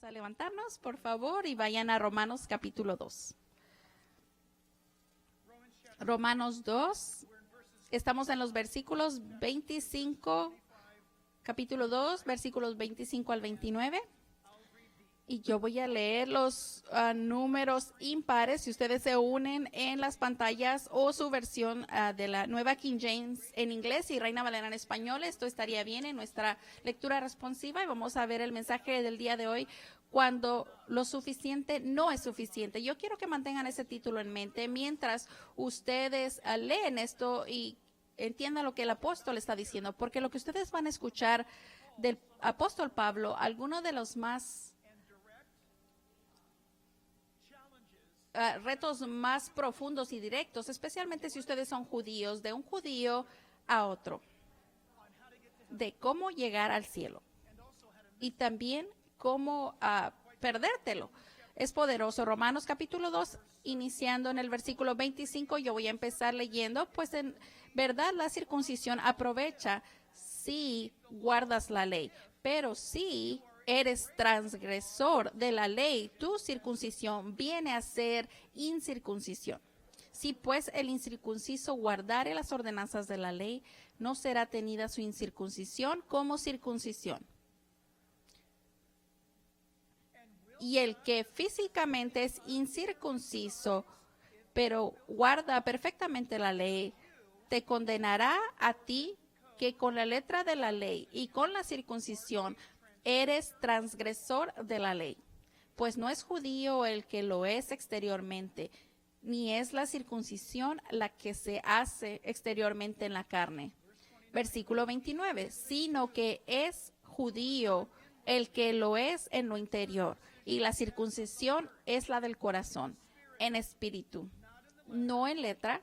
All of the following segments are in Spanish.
Vamos a levantarnos, por favor, y vayan a Romanos capítulo 2. Romanos 2, estamos en los versículos 25, capítulo 2, versículos 25 al 29. Y yo voy a leer los números impares. Si ustedes se unen en las pantallas o su versión de la nueva King James en inglés y Reina Valera en español, esto estaría bien en nuestra lectura responsiva. Y vamos a ver el mensaje del día de hoy, cuando lo suficiente no es suficiente. Yo quiero que mantengan ese título en mente mientras ustedes leen esto y entiendan lo que el apóstol está diciendo, porque lo que ustedes van a escuchar del apóstol Pablo, algunos de los más retos más profundos y directos, especialmente si ustedes son judíos, de un judío a otro, de cómo llegar al cielo y también cómo perdértelo. Es poderoso. Romanos capítulo 2, iniciando en el versículo 25, yo voy a empezar leyendo, pues en verdad la circuncisión aprovecha si guardas la ley, pero si eres transgresor de la ley, tu circuncisión viene a ser incircuncisión. Si pues el incircunciso guardare las ordenanzas de la ley, no será tenida su incircuncisión como circuncisión. Y el que físicamente es incircunciso, pero guarda perfectamente la ley, te condenará a ti, que con la letra de la ley y con la circuncisión eres transgresor de la ley. Pues no es judío el que lo es exteriormente, ni es la circuncisión la que se hace exteriormente en la carne. Versículo 29, sino que es judío el que lo es en lo interior, y la circuncisión es la del corazón, en espíritu, no en letra,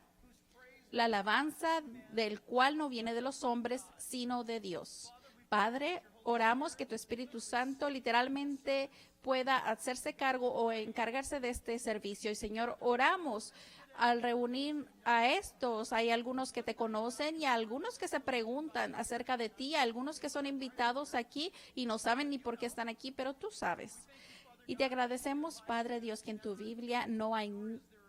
la alabanza del cual no viene de los hombres, sino de Dios. Padre, oramos que tu Espíritu Santo literalmente pueda hacerse cargo o encargarse de este servicio. Y Señor, oramos al reunir a estos, hay algunos que te conocen y algunos que se preguntan acerca de ti, algunos que son invitados aquí y no saben ni por qué están aquí, pero tú sabes. Y te agradecemos, Padre Dios, que en tu Biblia no hay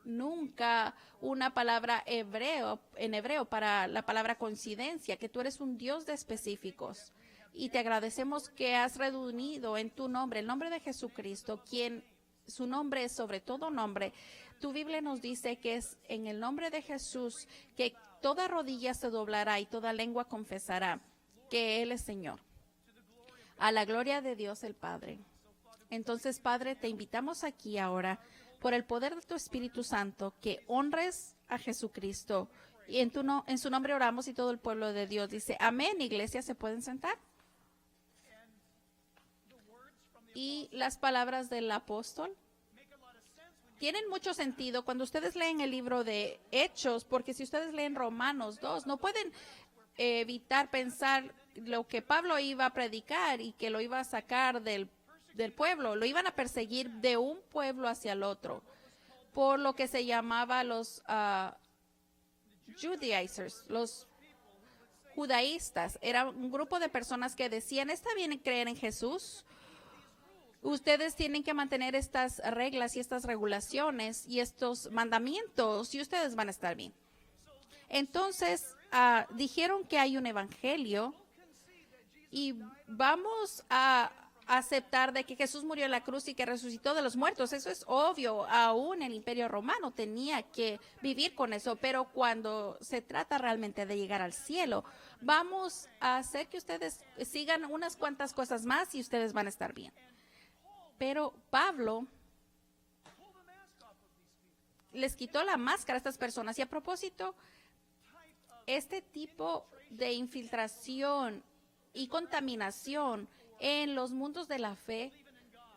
nunca una palabra en hebreo para la palabra coincidencia, que tú eres un Dios de específicos. Y te agradecemos que has reunido en tu nombre, el nombre de Jesucristo, quien su nombre es sobre todo nombre. Tu Biblia nos dice que es en el nombre de Jesús que toda rodilla se doblará y toda lengua confesará que Él es Señor. A la gloria de Dios el Padre. Entonces, Padre, te invitamos aquí ahora, por el poder de tu Espíritu Santo, que honres a Jesucristo. Y en su nombre oramos y todo el pueblo de Dios dice, amén. Iglesia, ¿se pueden sentar? Y las palabras del apóstol tienen mucho sentido cuando ustedes leen el libro de Hechos, porque si ustedes leen Romanos 2, no pueden evitar pensar lo que Pablo iba a predicar y que lo iba a sacar del pueblo, lo iban a perseguir de un pueblo hacia el otro, por lo que se llamaba los Judaizers, los judaístas. Era un grupo de personas que decían, está bien creer en Jesús, ustedes tienen que mantener estas reglas y estas regulaciones y estos mandamientos y ustedes van a estar bien. Entonces dijeron que hay un evangelio y vamos a aceptar de que Jesús murió en la cruz y que resucitó de los muertos. Eso es obvio, aún el Imperio Romano tenía que vivir con eso, pero cuando se trata realmente de llegar al cielo, vamos a hacer que ustedes sigan unas cuantas cosas más y ustedes van a estar bien. Pero Pablo les quitó la máscara a estas personas y a propósito, este tipo de infiltración y contaminación en los mundos de la fe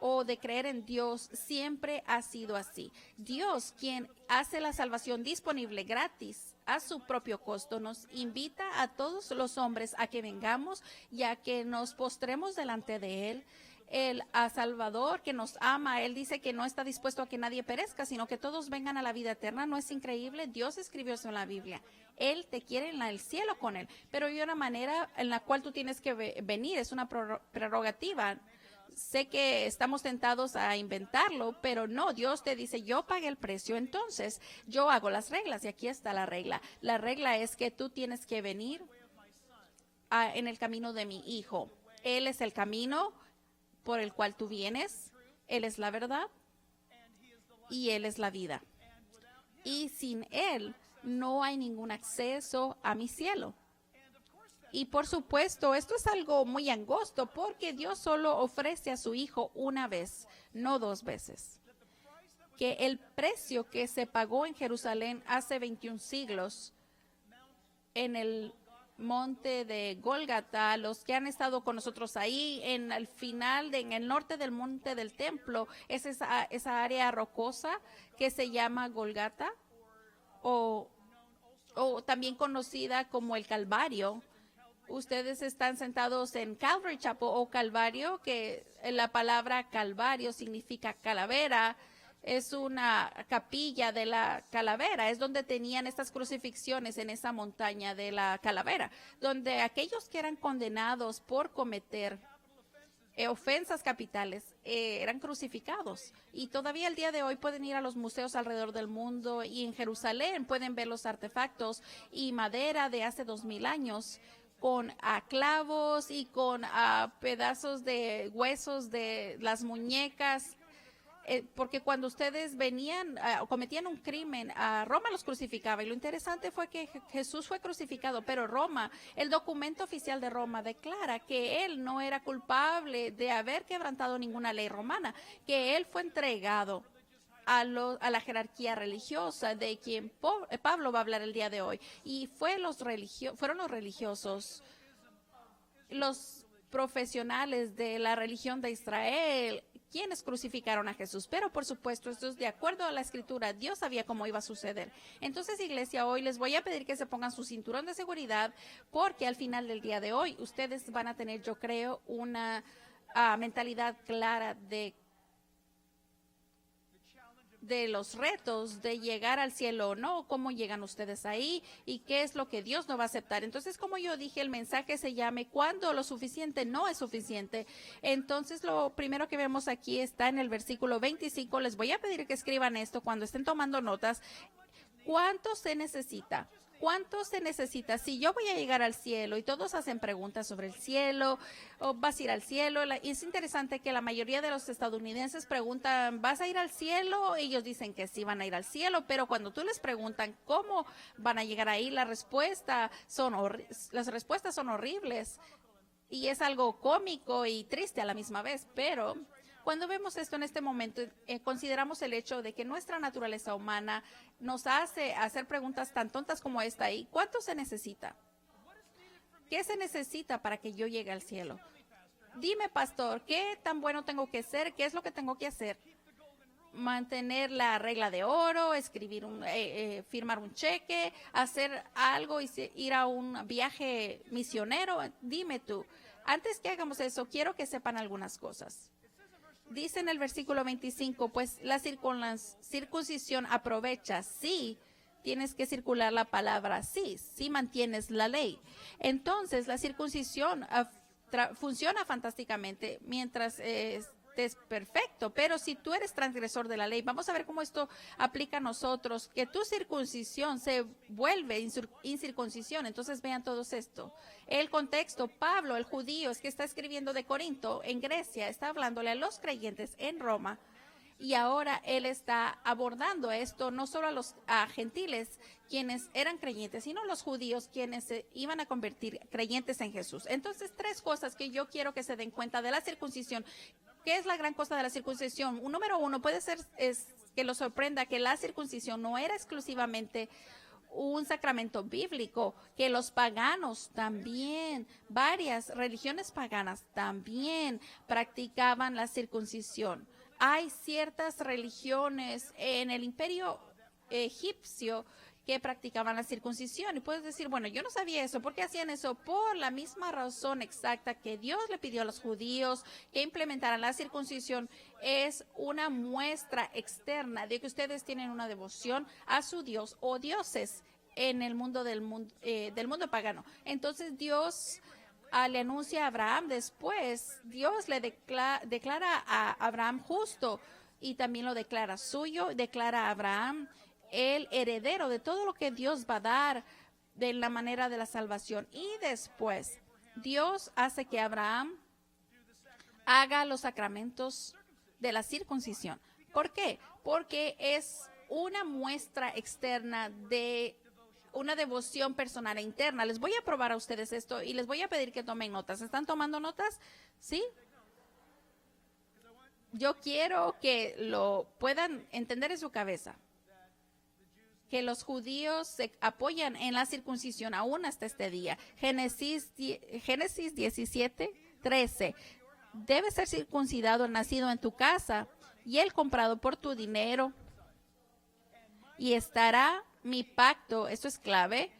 o de creer en Dios siempre ha sido así. Dios, quien hace la salvación disponible gratis a su propio costo, nos invita a todos los hombres a que vengamos y a que nos postremos delante de Él. El Salvador que nos ama, Él dice que no está dispuesto a que nadie perezca, sino que todos vengan a la vida eterna. ¿No es increíble? Dios escribió eso en la Biblia. Él te quiere en el cielo con Él, pero hay una manera en la cual tú tienes que venir, es una prerrogativa. sé que estamos tentados a inventarlo, pero no, Dios te dice, yo pagué el precio, entonces yo hago las reglas y aquí está la regla. La regla es que tú tienes que venir en el camino de mi hijo. Él es el camino por el cual tú vienes, Él es la verdad y Él es la vida. Y sin Él no hay ningún acceso a mi cielo. Y por supuesto, esto es algo muy angosto porque Dios solo ofrece a su Hijo una vez, no dos veces. Que el precio que se pagó en Jerusalén hace 21 siglos en el monte de Gólgata, los que han estado con nosotros ahí, en el final, en el norte del monte del templo, es esa área rocosa que se llama Gólgata o también conocida como el Calvario. Ustedes están sentados en Calvary Chapel o Calvario, que la palabra Calvario significa calavera. Es una capilla de la calavera, es donde tenían estas crucifixiones en esa montaña de la calavera, donde aquellos que eran condenados por cometer ofensas capitales eran crucificados. Y todavía el día de hoy pueden ir a los museos alrededor del mundo y en Jerusalén pueden ver los artefactos y madera de hace 2000 años con clavos y con pedazos de huesos de las muñecas. Porque cuando ustedes venían, cometían un crimen, Roma los crucificaba. Y lo interesante fue que Jesús fue crucificado, pero Roma, el documento oficial de Roma declara que él no era culpable de haber quebrantado ninguna ley romana, que él fue entregado a la jerarquía religiosa de quien Pablo va a hablar el día de hoy. Y fueron los religiosos, los profesionales de la religión de Israel, quienes crucificaron a Jesús. Pero por supuesto, esto es de acuerdo a la escritura. Dios sabía cómo iba a suceder. Entonces, iglesia, hoy les voy a pedir que se pongan su cinturón de seguridad, porque al final del día de hoy, ustedes van a tener, yo creo, una mentalidad clara de los retos de llegar al cielo o no, cómo llegan ustedes ahí y qué es lo que Dios no va a aceptar. Entonces, como yo dije, el mensaje se llame cuando lo suficiente no es suficiente. Entonces, lo primero que vemos aquí está en el versículo 25. Les voy a pedir que escriban esto cuando estén tomando notas. ¿Cuánto se necesita? ¿Cuánto se necesita? Si yo voy a llegar al cielo y todos hacen preguntas sobre el cielo, o vas a ir al cielo, y es interesante que la mayoría de los estadounidenses preguntan, ¿vas a ir al cielo? Ellos dicen que sí van a ir al cielo, pero cuando tú les preguntan cómo van a llegar ahí, las respuestas son horribles y es algo cómico y triste a la misma vez, pero cuando vemos esto en este momento, consideramos el hecho de que nuestra naturaleza humana nos hace hacer preguntas tan tontas como esta. ¿Y cuánto se necesita? ¿Qué se necesita para que yo llegue al cielo? Dime, pastor, ¿qué tan bueno tengo que ser? ¿Qué es lo que tengo que hacer? Mantener la regla de oro, escribir firmar un cheque, hacer algo y ir a un viaje misionero. Dime tú. Antes que hagamos eso, quiero que sepan algunas cosas. Dice en el versículo 25, pues la circuncisión aprovecha, sí, tienes que circular la palabra sí, sí mantienes la ley. Entonces la circuncisión funciona fantásticamente mientras es perfecto, pero si tú eres transgresor de la ley, vamos a ver cómo esto aplica a nosotros, que tu circuncisión se vuelve incircuncisión. Entonces vean todo esto. El contexto, Pablo, el judío, es que está escribiendo de Corinto, en Grecia, está hablándole a los creyentes en Roma. Y ahora él está abordando esto no solo a los gentiles, quienes eran creyentes, sino a los judíos, quienes se iban a convertir creyentes en Jesús. Entonces, 3 cosas que yo quiero que se den cuenta de la circuncisión. ¿Qué es la gran cosa de la circuncisión? Número 1, puede ser es que lo sorprenda que la circuncisión no era exclusivamente un sacramento bíblico, que los paganos también, varias religiones paganas también practicaban la circuncisión. Hay ciertas religiones en el imperio egipcio que practicaban la circuncisión. Y puedes decir, bueno, yo no sabía eso. ¿Por qué hacían eso? Por la misma razón exacta que Dios le pidió a los judíos que implementaran la circuncisión. Es una muestra externa de que ustedes tienen una devoción a su Dios o dioses en el mundo del mundo pagano. Entonces Dios le anuncia a Abraham. Después, Dios le declara a Abraham justo y también lo declara suyo, declara a Abraham el heredero de todo lo que Dios va a dar de la manera de la salvación. Y después, Dios hace que Abraham haga los sacramentos de la circuncisión. ¿Por qué? Porque es una muestra externa de una devoción personal e interna. Les voy a probar a ustedes esto y les voy a pedir que tomen notas. ¿Están tomando notas? ¿Sí? Yo quiero que lo puedan entender en su cabeza. Que los judíos se apoyan en la circuncisión aún hasta este día. Génesis 17:13. Debe ser circuncidado el nacido en tu casa y el comprado por tu dinero. Y estará mi pacto, esto es clave,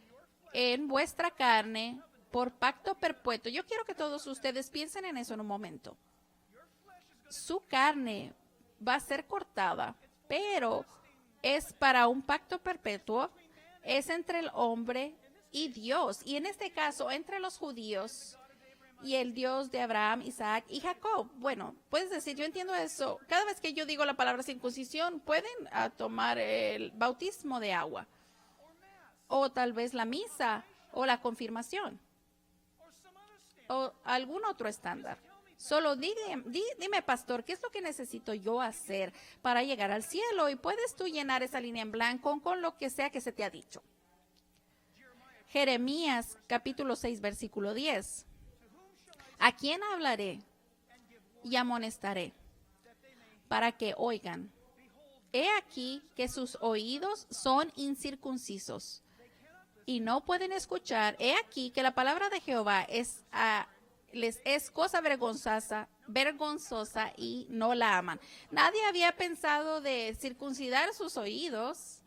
en vuestra carne por pacto perpetuo. Yo quiero que todos ustedes piensen en eso en un momento. Su carne va a ser cortada, pero es para un pacto perpetuo, es entre el hombre y Dios. Y en este caso, entre los judíos y el Dios de Abraham, Isaac y Jacob. Bueno, puedes decir, yo entiendo eso. Cada vez que yo digo la palabra circuncisión, pueden tomar el bautismo de agua. O tal vez la misa o la confirmación. O algún otro estándar. Solo dime, pastor, ¿qué es lo que necesito yo hacer para llegar al cielo? Y puedes tú llenar esa línea en blanco con lo que sea que se te ha dicho. Jeremías capítulo 6, versículo 10. ¿A quién hablaré y amonestaré para que oigan? He aquí que sus oídos son incircuncisos y no pueden escuchar. He aquí que la palabra de Jehová les es cosa vergonzosa y no la aman. Nadie había pensado de circuncidar sus oídos,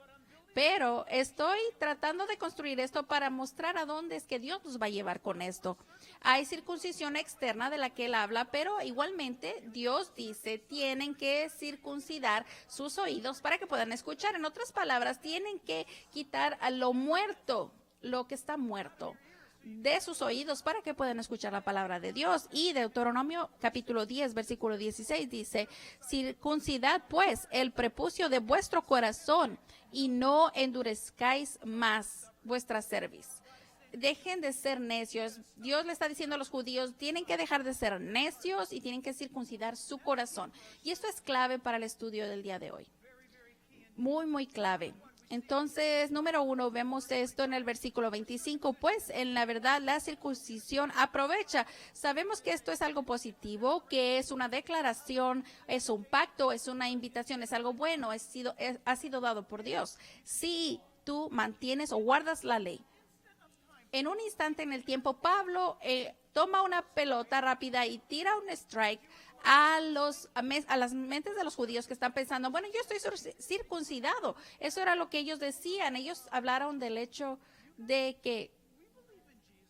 pero estoy tratando de construir esto para mostrar a dónde es que Dios nos va a llevar con esto. Hay circuncisión externa de la que él habla, pero igualmente Dios dice, tienen que circuncidar sus oídos para que puedan escuchar. En otras palabras, tienen que quitar a lo muerto, lo que está muerto, de sus oídos para que puedan escuchar la palabra de Dios. Y Deuteronomio capítulo 10, versículo 16 dice, circuncidad pues el prepucio de vuestro corazón y no endurezcáis más vuestra cerviz. Dejen de ser necios. Dios le está diciendo a los judíos, tienen que dejar de ser necios y tienen que circuncidar su corazón. Y esto es clave para el estudio del día de hoy. Muy, muy clave. Entonces, número 1, vemos esto en el versículo 25, pues en la verdad la circuncisión aprovecha. Sabemos que esto es algo positivo, que es una declaración, es un pacto, es una invitación, es algo bueno, ha sido dado por Dios. Si tú mantienes o guardas la ley. En un instante en el tiempo, Pablo toma una pelota rápida y tira un strike a las mentes de los judíos que están pensando, bueno, yo estoy circuncidado. Eso era lo que ellos decían. Ellos hablaron del hecho de que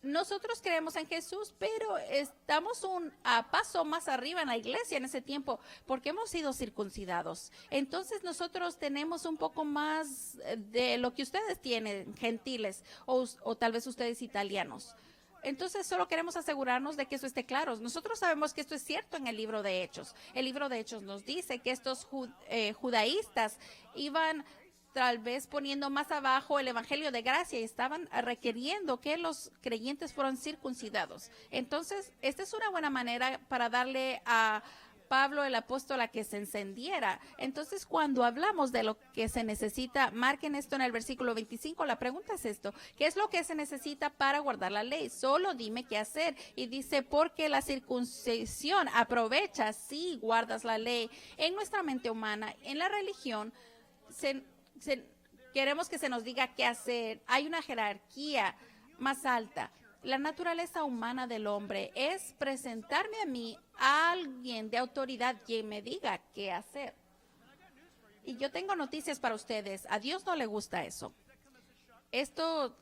nosotros creemos en Jesús, pero estamos a paso más arriba en la iglesia en ese tiempo, porque hemos sido circuncidados. Entonces nosotros tenemos un poco más de lo que ustedes tienen, gentiles, o tal vez ustedes italianos. Entonces solo queremos asegurarnos de que eso esté claro. Nosotros sabemos que esto es cierto en el libro de Hechos. El libro de Hechos nos dice que estos judaístas iban tal vez poniendo más abajo el evangelio de gracia y estaban requiriendo que los creyentes fueran circuncidados. Entonces, esta es una buena manera para darle a Pablo el apóstol a que se encendiera. Entonces, cuando hablamos de lo que se necesita, marquen esto en el versículo 25. La pregunta es esto: ¿qué es lo que se necesita para guardar la ley? Solo dime qué hacer. Y dice, porque la circuncisión aprovecha si guardas la ley. En nuestra mente humana, en la religión, queremos que se nos diga qué hacer. Hay una jerarquía más alta. La naturaleza humana del hombre es presentarme a mí a alguien de autoridad quien me diga qué hacer. Y yo tengo noticias para ustedes. A Dios no le gusta eso. ¿Esto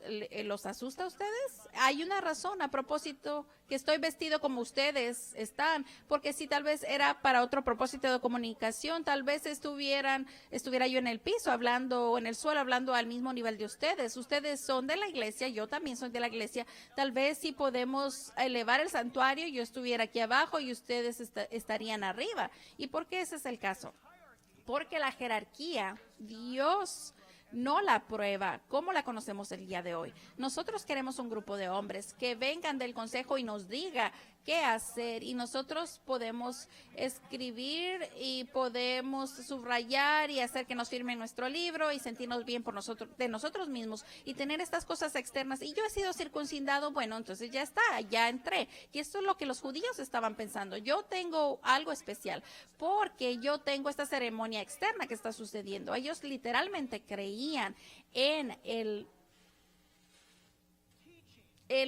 los asusta a ustedes? Hay una razón a propósito que estoy vestido como ustedes están, porque si tal vez era para otro propósito de comunicación, tal vez estuviera yo en el piso hablando o en el suelo hablando al mismo nivel de ustedes. Ustedes son de la iglesia, yo también soy de la iglesia. Tal vez si podemos elevar el santuario, yo estuviera aquí abajo y ustedes estarían arriba. ¿Y por qué ese es el caso? Porque la jerarquía, Dios no la prueba como la conocemos el día de hoy. Nosotros queremos un grupo de hombres que vengan del consejo y nos diga qué hacer, y nosotros podemos escribir y podemos subrayar y hacer que nos firmen nuestro libro y sentirnos bien por nosotros, de nosotros mismos, y tener estas cosas externas. Y yo he sido circuncidado, bueno, entonces ya está, ya entré. Y esto es lo que los judíos estaban pensando. Yo tengo algo especial porque yo tengo esta ceremonia externa que está sucediendo. Ellos literalmente creían en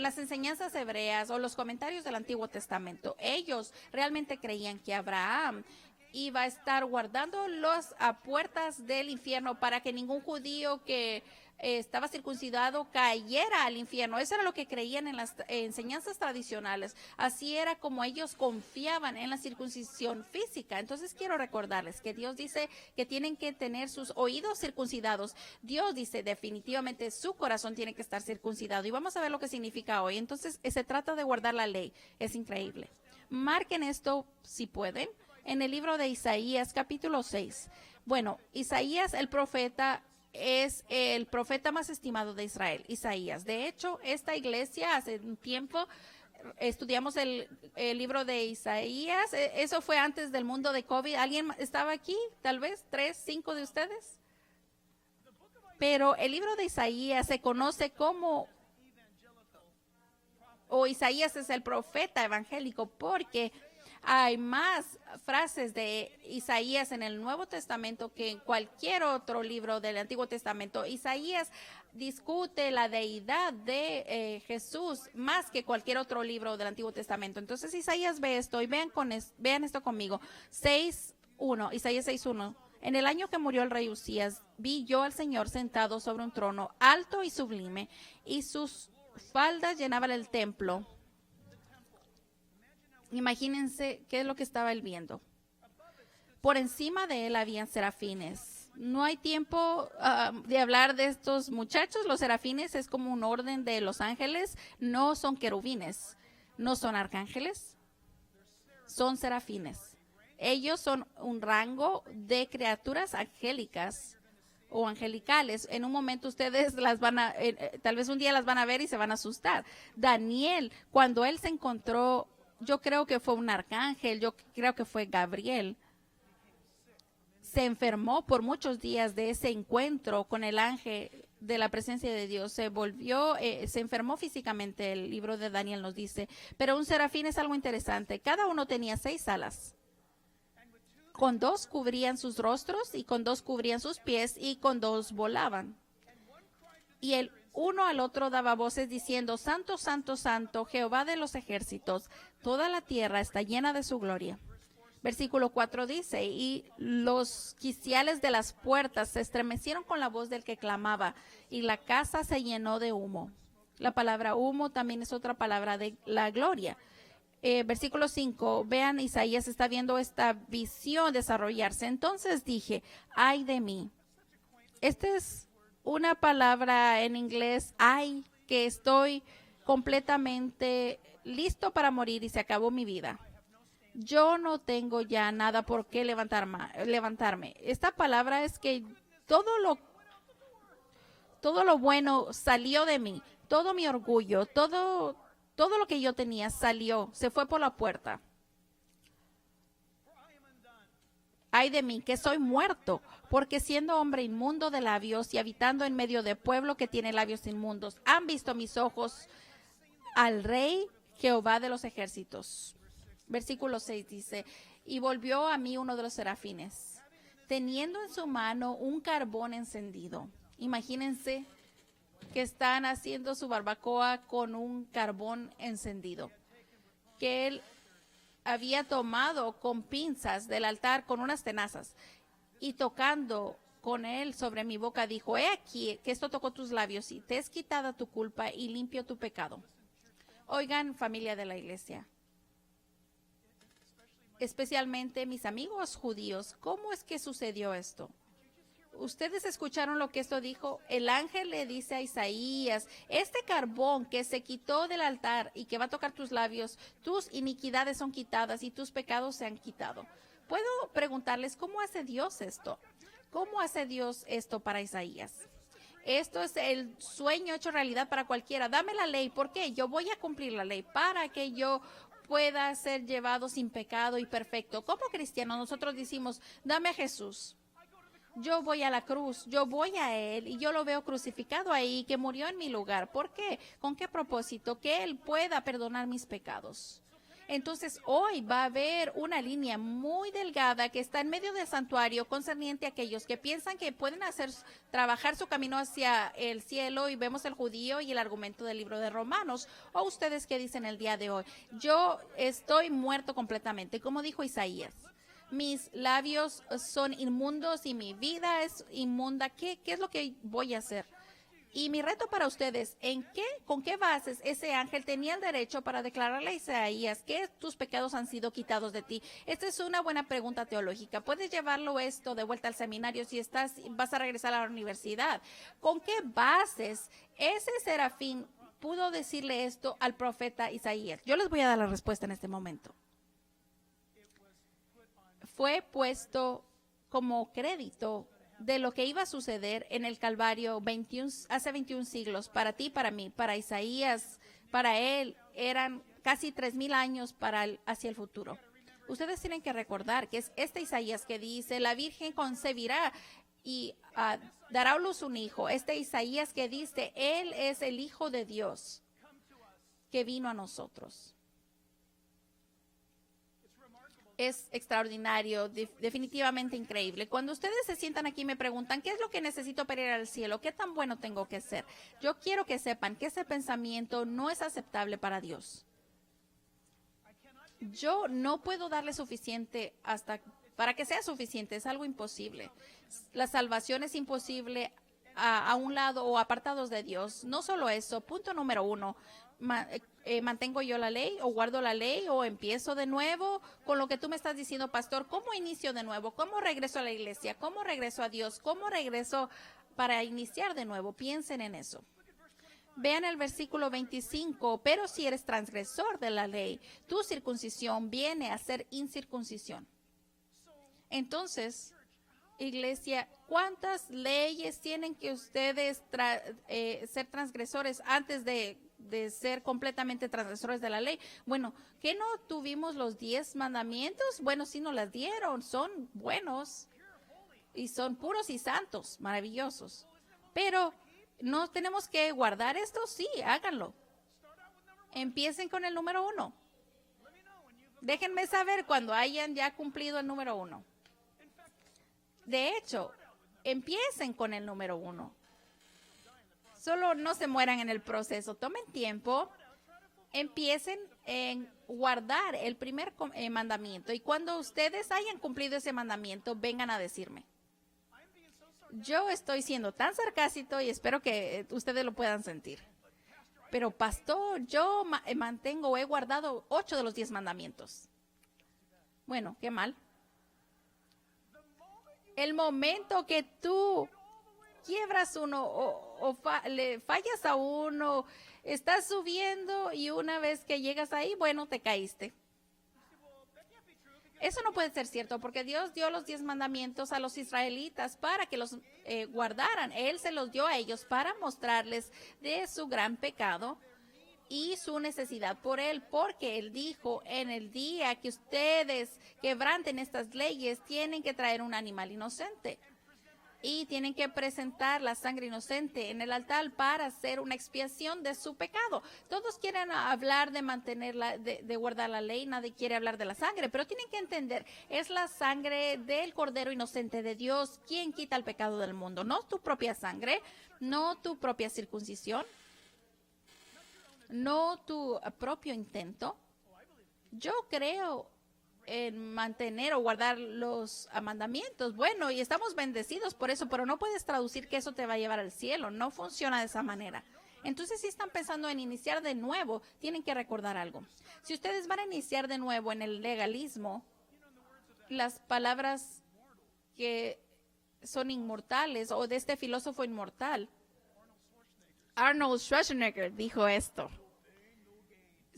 las enseñanzas hebreas o los comentarios del Antiguo Testamento. Ellos realmente creían que Abraham iba a estar guardando las puertas del infierno para que ningún judío que estaba circuncidado cayera al infierno. Eso era lo que creían en las enseñanzas tradicionales. Así era como ellos confiaban en la circuncisión física. Entonces quiero recordarles que Dios dice que tienen que tener sus oídos circuncidados. Dios dice definitivamente su corazón tiene que estar circuncidado. Y vamos a ver lo que significa hoy. Entonces se trata de guardar la ley. Es increíble. Marquen esto si pueden en el libro de Isaías capítulo 6. Bueno, Isaías el profeta es el profeta más estimado de Israel, Isaías. De hecho, esta iglesia hace un tiempo estudiamos el libro de Isaías. Eso fue antes del mundo de COVID. ¿Alguien estaba aquí? Tal vez 3, 5 de ustedes. Pero el libro de Isaías se conoce como, o Isaías es el profeta evangélico, porque hay más frases de Isaías en el Nuevo Testamento que en cualquier otro libro del Antiguo Testamento. Isaías discute la deidad de Jesús más que cualquier otro libro del Antiguo Testamento. Entonces Isaías ve esto y vean esto conmigo. 6:1, Isaías 6:1. En el año que murió el rey Usías, vi yo al Señor sentado sobre un trono alto y sublime, y sus faldas llenaban el templo. Imagínense qué es lo que estaba él viendo. Por encima de él habían serafines. No hay tiempo de hablar de estos muchachos. Los serafines es como un orden de los ángeles. No son querubines, no son arcángeles, son serafines. Ellos son un rango de criaturas angélicas o angelicales. En un momento ustedes las van a, tal vez un día las van a ver y se van a asustar. Daniel, cuando él se encontró, yo creo que fue un arcángel, yo creo que fue Gabriel, se enfermó por muchos días de ese encuentro con el ángel de la presencia de Dios. Se enfermó físicamente, el libro de Daniel nos dice. Pero un serafín es algo interesante. Cada uno tenía 6 alas. Con 2 cubrían sus rostros, y con 2 cubrían sus pies, y con 2 volaban. Y el uno al otro daba voces diciendo: Santo, santo, santo, Jehová de los ejércitos, toda la tierra está llena de su gloria. Versículo 4 dice: y los quiciales de las puertas se estremecieron con la voz del que clamaba, y la casa se llenó de humo. La palabra humo también es otra palabra de la gloria. Versículo 5, vean, Isaías está viendo esta visión desarrollarse. Entonces dije: ay de mí. Esta es una palabra en inglés, ay, que estoy completamente listo para morir y se acabó mi vida. Yo no tengo ya nada por qué levantarme. Esta palabra es que todo lo bueno salió de mí, todo mi orgullo, todo lo que yo tenía salió, se fue por la puerta. Ay de mí, que soy muerto, porque siendo hombre inmundo de labios y habitando en medio de pueblo que tiene labios inmundos, han visto mis ojos al Rey Jehová de los ejércitos. Versículo 6 dice: y volvió a mí uno de los serafines, teniendo en su mano un carbón encendido. Imagínense que están haciendo su barbacoa con un carbón encendido, que él había tomado con pinzas del altar con unas tenazas, y tocando con él sobre mi boca, dijo, he aquí que esto tocó tus labios y te es quitada tu culpa y limpio tu pecado. Oigan, familia de la iglesia, especialmente mis amigos judíos, ¿cómo es que sucedió esto? ¿Ustedes escucharon lo que esto dijo? El ángel le dice a Isaías, este carbón que se quitó del altar y que va a tocar tus labios, tus iniquidades son quitadas y tus pecados se han quitado. Puedo preguntarles, ¿cómo hace Dios esto? ¿Cómo hace Dios esto para Isaías? Esto es el sueño hecho realidad para cualquiera. Dame la ley. ¿Por qué? Yo voy a cumplir la ley para que yo pueda ser llevado sin pecado y perfecto. Como cristianos, nosotros decimos, dame a Jesús. Yo voy a la cruz, yo voy a Él y yo lo veo crucificado ahí, que murió en mi lugar. ¿Por qué? ¿Con qué propósito? Que Él pueda perdonar mis pecados. Entonces hoy va a haber una línea muy delgada que está en medio del santuario concerniente a aquellos que piensan que pueden trabajar su camino hacia el cielo, y vemos el judío y el argumento del libro de Romanos. O ustedes que dicen el día de hoy, yo estoy muerto completamente, como dijo Isaías. Mis labios son inmundos y mi vida es inmunda. ¿Qué es lo que voy a hacer? Y mi reto para ustedes, ¿con qué bases ese ángel tenía el derecho para declararle a Isaías que tus pecados han sido quitados de ti? Esta es una buena pregunta teológica. Puedes llevarlo esto de vuelta al seminario si vas a regresar a la universidad. ¿Con qué bases ese serafín pudo decirle esto al profeta Isaías? Yo les voy a dar la respuesta en este momento. Fue puesto como crédito de lo que iba a suceder en el Calvario hace 21 siglos, para ti, para mí, para Isaías, para él, eran casi 3,000 años hacia el futuro. Ustedes tienen que recordar que es este Isaías que dice, la Virgen concebirá y dará a luz un hijo. Este Isaías que dice, él es el Hijo de Dios que vino a nosotros. Es extraordinario, definitivamente increíble. Cuando ustedes se sientan aquí y me preguntan, ¿qué es lo que necesito para ir al cielo? ¿Qué tan bueno tengo que ser? Yo quiero que sepan que ese pensamiento no es aceptable para Dios. Yo no puedo darle suficiente para que sea suficiente. Es algo imposible. La salvación es imposible a un lado o apartados de Dios. No solo eso. Punto número 1. ¿Mantengo yo la ley o guardo la ley o empiezo de nuevo con lo que tú me estás diciendo, pastor? ¿Cómo inicio de nuevo? ¿Cómo regreso a la iglesia? ¿Cómo regreso a Dios? ¿Cómo regreso para iniciar de nuevo? Piensen en eso. Vean el versículo 25. Pero si eres transgresor de la ley, tu circuncisión viene a ser incircuncisión. Entonces, iglesia, ¿cuántas leyes tienen que ustedes ser transgresores antes de ser completamente transgresores de la ley? Bueno, ¿qué no tuvimos los 10 mandamientos? Bueno, sí nos las dieron, son buenos y son puros y santos, maravillosos. Pero ¿no tenemos que guardar esto? Sí, háganlo. Empiecen con el número 1. Déjenme saber cuando hayan ya cumplido el número 1. De hecho, empiecen con el número 1. Solo no se mueran en el proceso. Tomen tiempo. Empiecen en guardar el primer mandamiento. Y cuando ustedes hayan cumplido ese mandamiento, vengan a decirme. Yo estoy siendo tan sarcástico y espero que ustedes lo puedan sentir. Pero, pastor, yo he guardado 8 de los 10 mandamientos. Bueno, qué mal. El momento que tú quiebras uno o le fallas a uno, estás subiendo y una vez que llegas ahí, bueno, te caíste. Eso no puede ser cierto porque Dios dio los 10 mandamientos a los israelitas para que los guardaran. Él se los dio a ellos para mostrarles de su gran pecado y su necesidad por él, porque él dijo, en el día que ustedes quebranten estas leyes, tienen que traer un animal inocente y tienen que presentar la sangre inocente en el altar para hacer una expiación de su pecado. Todos quieren hablar de mantenerla, de guardar la ley, nadie quiere hablar de la sangre, pero tienen que entender, es la sangre del Cordero inocente de Dios quien quita el pecado del mundo, no tu propia sangre, no tu propia circuncisión, no tu propio intento. Yo creo en mantener o guardar los mandamientos. Bueno, y estamos bendecidos por eso, pero no puedes traducir que eso te va a llevar al cielo. No funciona de esa manera. Entonces, si están pensando en iniciar de nuevo, tienen que recordar algo. Si ustedes van a iniciar de nuevo en el legalismo, las palabras que son inmortales, o de este filósofo inmortal, Arnold Schwarzenegger, dijo esto: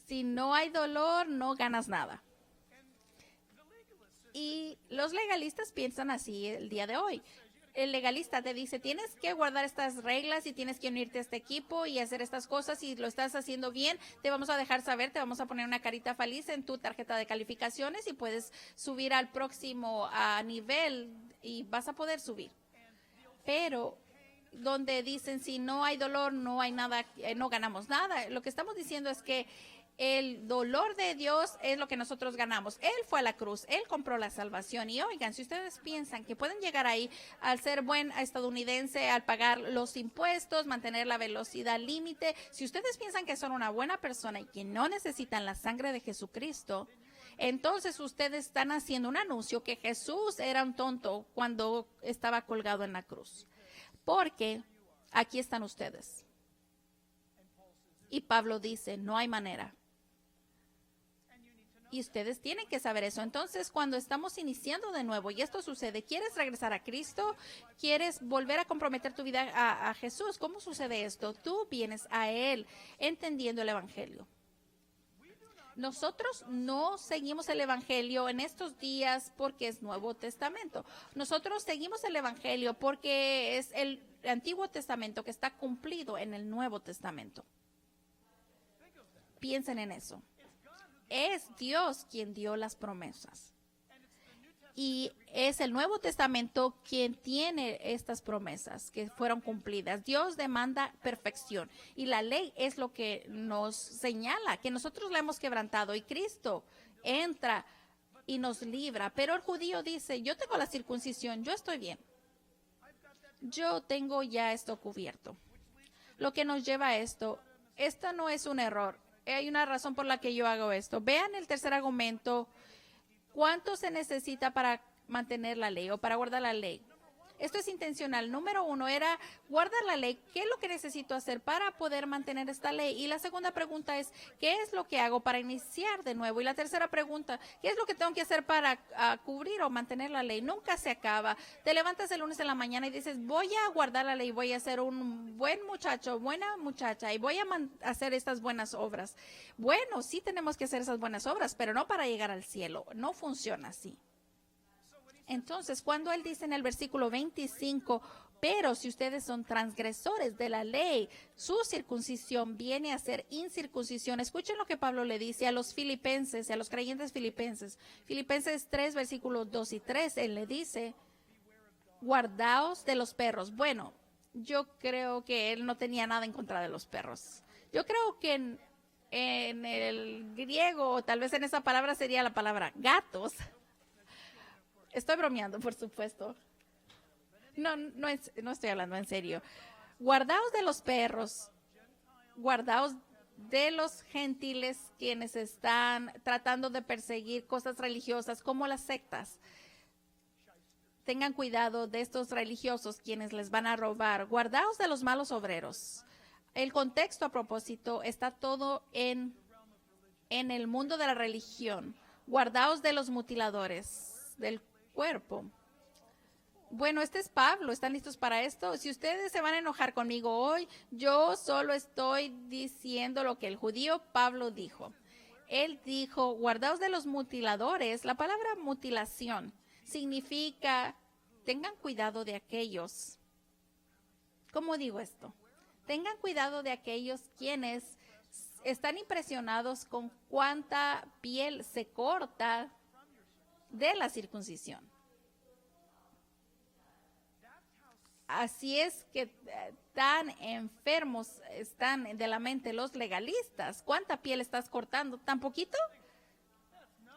si no hay dolor, no ganas nada. Y los legalistas piensan así el día de hoy. El legalista te dice, tienes que guardar estas reglas y tienes que unirte a este equipo y hacer estas cosas. Y lo estás haciendo bien, te vamos a dejar saber, te vamos a poner una carita feliz en tu tarjeta de calificaciones y puedes subir al próximo nivel y vas a poder subir. Pero donde dicen, si no hay dolor, no hay nada, no ganamos nada. Lo que estamos diciendo es que el dolor de Dios es lo que nosotros ganamos. Él fue a la cruz, Él compró la salvación. Y oigan, si ustedes piensan que pueden llegar ahí al ser buen estadounidense, al pagar los impuestos, mantener la velocidad límite, si ustedes piensan que son una buena persona y que no necesitan la sangre de Jesucristo, entonces ustedes están haciendo un anuncio que Jesús era un tonto cuando estaba colgado en la cruz. Porque aquí están ustedes. Y Pablo dice, no hay manera. Y ustedes tienen que saber eso. Entonces, cuando estamos iniciando de nuevo, y esto sucede, ¿quieres regresar a Cristo? ¿Quieres volver a comprometer tu vida a Jesús? ¿Cómo sucede esto? Tú vienes a Él entendiendo el Evangelio. Nosotros no seguimos el Evangelio en estos días porque es Nuevo Testamento. Nosotros seguimos el Evangelio porque es el Antiguo Testamento que está cumplido en el Nuevo Testamento. Piensen en eso. Es Dios quien dio las promesas. Y es el Nuevo Testamento quien tiene estas promesas que fueron cumplidas. Dios demanda perfección. Y la ley es lo que nos señala, que nosotros la hemos quebrantado. Y Cristo entra y nos libra. Pero el judío dice, yo tengo la circuncisión, yo estoy bien. Yo tengo ya esto cubierto. Lo que nos lleva a esto no es un error. Hay una razón por la que yo hago esto. Vean el tercer argumento. ¿Cuánto se necesita para mantener la ley o para guardar la ley? Esto es intencional. Número 1 era guardar la ley. ¿Qué es lo que necesito hacer para poder mantener esta ley? Y la segunda pregunta es, ¿qué es lo que hago para iniciar de nuevo? Y la tercera pregunta, ¿qué es lo que tengo que hacer para cubrir o mantener la ley? Nunca se acaba. Te levantas el lunes en la mañana y dices, voy a guardar la ley, voy a ser un buen muchacho, buena muchacha y voy a hacer estas buenas obras. Bueno, sí tenemos que hacer esas buenas obras, pero no para llegar al cielo. No funciona así. Entonces, cuando él dice en el versículo 25, pero si ustedes son transgresores de la ley, su circuncisión viene a ser incircuncisión. Escuchen lo que Pablo le dice a los filipenses, a los creyentes filipenses. Filipenses 3, versículos 2 y 3, él le dice, guardaos de los perros. Bueno, yo creo que él no tenía nada en contra de los perros. Yo creo que en el griego, o tal vez en esa palabra sería la palabra gatos. Estoy bromeando, por supuesto. No estoy hablando en serio. Guardaos de los perros. Guardaos de los gentiles quienes están tratando de perseguir cosas religiosas como las sectas. Tengan cuidado de estos religiosos quienes les van a robar. Guardaos de los malos obreros. El contexto a propósito está todo en el mundo de la religión. Guardaos de los mutiladores del cuerpo. Bueno, este es Pablo. ¿Están listos para esto? Si ustedes se van a enojar conmigo hoy, yo solo estoy diciendo lo que el judío Pablo dijo. Él dijo, guardaos de los mutiladores. La palabra mutilación significa, tengan cuidado de aquellos. ¿Cómo digo esto? Tengan cuidado de aquellos quienes están impresionados con cuánta piel se corta de la circuncisión. Así es que tan enfermos están de la mente los legalistas. ¿Cuánta piel estás cortando? ¿Tan poquito?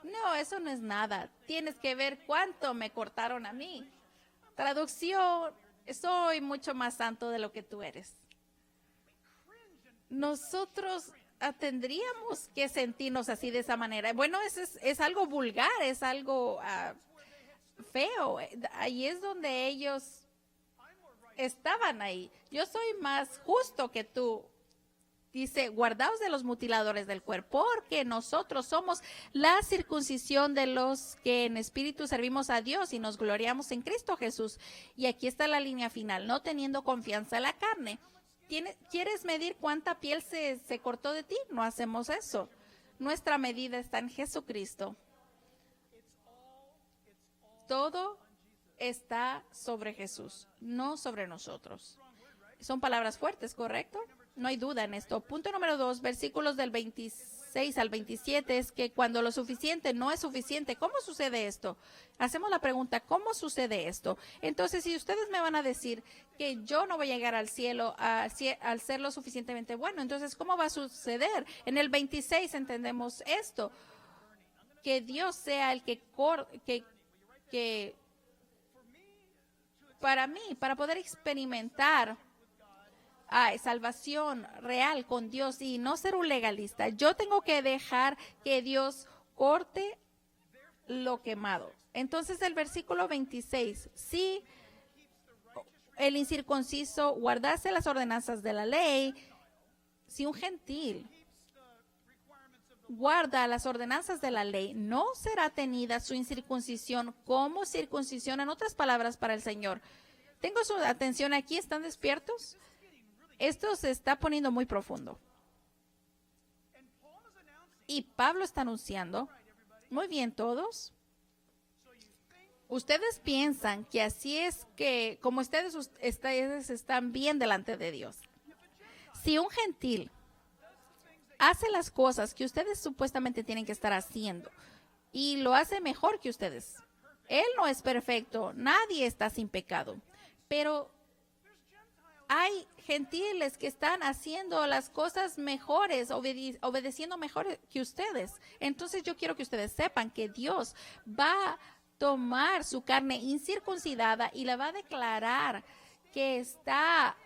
No, eso no es nada. Tienes que ver cuánto me cortaron a mí. Traducción, soy mucho más santo de lo que tú eres. Nosotros tendríamos que sentirnos así de esa manera. Bueno, es algo vulgar, es algo feo. Ahí es donde ellos estaban ahí. Yo soy más justo que tú. Dice, guardaos de los mutiladores del cuerpo, porque nosotros somos la circuncisión de los que en espíritu servimos a Dios y nos gloriamos en Cristo Jesús. Y aquí está la línea final, no teniendo confianza en la carne. ¿Quieres medir cuánta piel se cortó de ti? No hacemos eso. Nuestra medida está en Jesucristo. Todo está sobre Jesús, no sobre nosotros. Son palabras fuertes, ¿correcto? No hay duda en esto. Punto número 2, versículos del 26 al 27, es que cuando lo suficiente no es suficiente, ¿cómo sucede esto? Hacemos la pregunta, ¿cómo sucede esto? Entonces, si ustedes me van a decir que yo no voy a llegar al cielo al ser lo suficientemente bueno, entonces, ¿cómo va a suceder? En el 26 entendemos esto, que Dios sea el que para mí, para poder experimentar salvación real con Dios y no ser un legalista, yo tengo que dejar que Dios corte lo quemado. Entonces el versículo 26, si el incircunciso guardase las ordenanzas de la ley, si un gentil guarda las ordenanzas de la ley, no será tenida su incircuncisión como circuncisión, en otras palabras, para el Señor. Tengo su atención aquí, ¿están despiertos? Esto se está poniendo muy profundo. Y Pablo está anunciando, muy bien todos, ustedes piensan que así es que, como ustedes están bien delante de Dios. Si un gentil hace las cosas que ustedes supuestamente tienen que estar haciendo y lo hace mejor que ustedes, él no es perfecto, nadie está sin pecado, pero hay gentiles que están haciendo las cosas mejores, obedeciendo mejor que ustedes. Entonces yo quiero que ustedes sepan que Dios va a tomar su carne incircuncidada y la va a declarar que está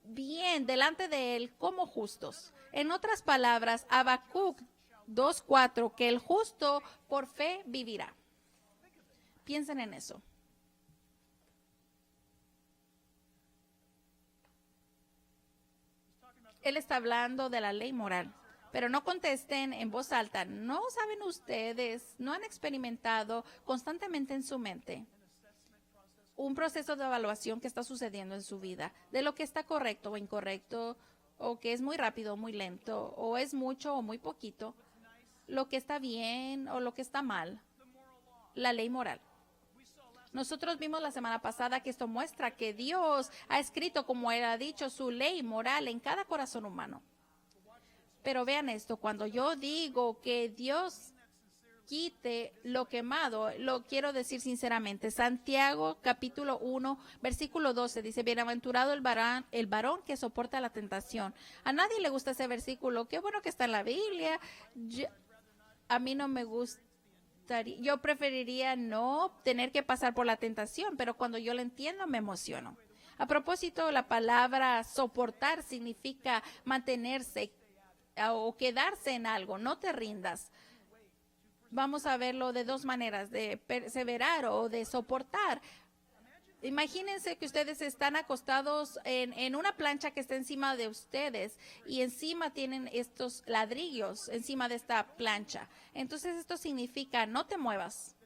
bien delante de él como justos. En otras palabras, Habacuc 2:4, que el justo por fe vivirá. Piensen en eso. Él está hablando de la ley moral, pero no contesten en voz alta. ¿No saben ustedes, no han experimentado constantemente en su mente un proceso de evaluación que está sucediendo en su vida, de lo que está correcto o incorrecto, o que es muy rápido o muy lento, o es mucho o muy poquito, lo que está bien o lo que está mal? La ley moral. Nosotros vimos la semana pasada que esto muestra que Dios ha escrito, como él ha dicho, su ley moral en cada corazón humano. Pero vean esto, cuando yo digo que Dios quite lo quemado, lo quiero decir sinceramente. Santiago capítulo 1, versículo 12 dice, bienaventurado el varón que soporta la tentación. A nadie le gusta ese versículo, qué bueno que está en la Biblia. A mí no me gusta. Yo preferiría no tener que pasar por la tentación, pero cuando yo lo entiendo me emociono. A propósito, la palabra soportar significa mantenerse o quedarse en algo, no te rindas. Vamos a verlo de dos maneras, de perseverar o de soportar. Imagínense que ustedes están acostados en una plancha que está encima de ustedes y encima tienen estos ladrillos encima de esta plancha. Entonces esto significa no te muevas.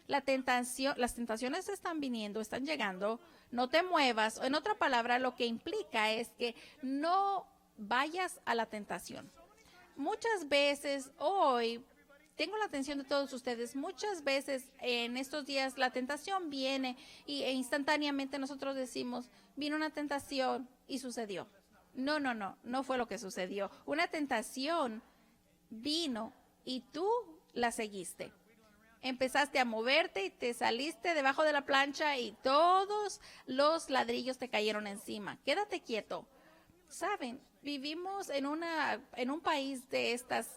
Las tentaciones están viniendo, están llegando, no te muevas. En otra palabra, lo que implica es que no vayas a la tentación. Muchas veces hoy tengo la atención de todos ustedes. Muchas veces en estos días la tentación viene e instantáneamente nosotros decimos, vino una tentación y sucedió. No fue lo que sucedió. Una tentación vino y tú la seguiste. Empezaste a moverte y te saliste debajo de la plancha y todos los ladrillos te cayeron encima. Quédate quieto. Saben, vivimos en un país de estas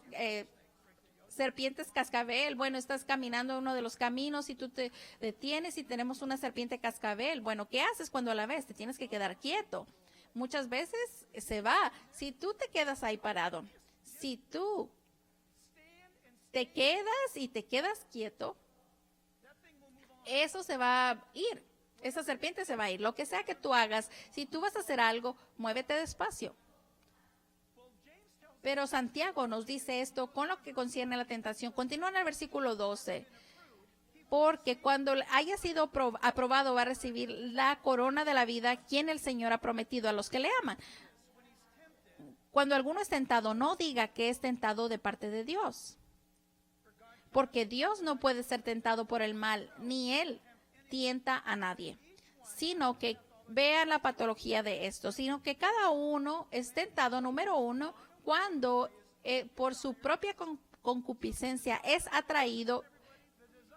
serpientes cascabel. Bueno, estás caminando uno de los caminos y tú te detienes y tenemos una serpiente cascabel. Bueno, ¿qué haces cuando la ves? Te tienes que quedar quieto. Muchas veces se va. Si tú te quedas ahí parado, Si tú te quedas quieto, eso se va a ir. Esa serpiente se va a ir. Lo que sea que tú hagas, si tú vas a hacer algo, muévete despacio. Pero Santiago nos dice esto con lo que concierne a la tentación. Continúa en el versículo 12. Porque cuando haya sido aprobado va a recibir la corona de la vida, quien el Señor ha prometido a los que le aman. Cuando alguno es tentado, no diga que es tentado de parte de Dios. Porque Dios no puede ser tentado por el mal, ni Él tienta a nadie. Sino que vean la patología de esto, sino que cada uno es tentado, número uno, cuando por su propia concupiscencia es atraído.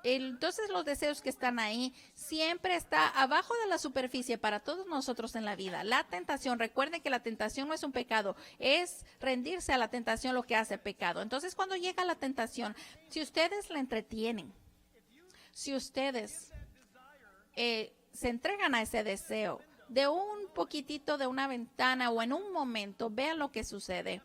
Entonces los deseos que están ahí siempre está abajo de la superficie para todos nosotros en la vida. La tentación, recuerden que la tentación no es un pecado, es rendirse a la tentación lo que hace pecado. Entonces cuando llega la tentación, si ustedes la entretienen, si ustedes se entregan a ese deseo de un poquitito de una ventana o en un momento, vean lo que sucede.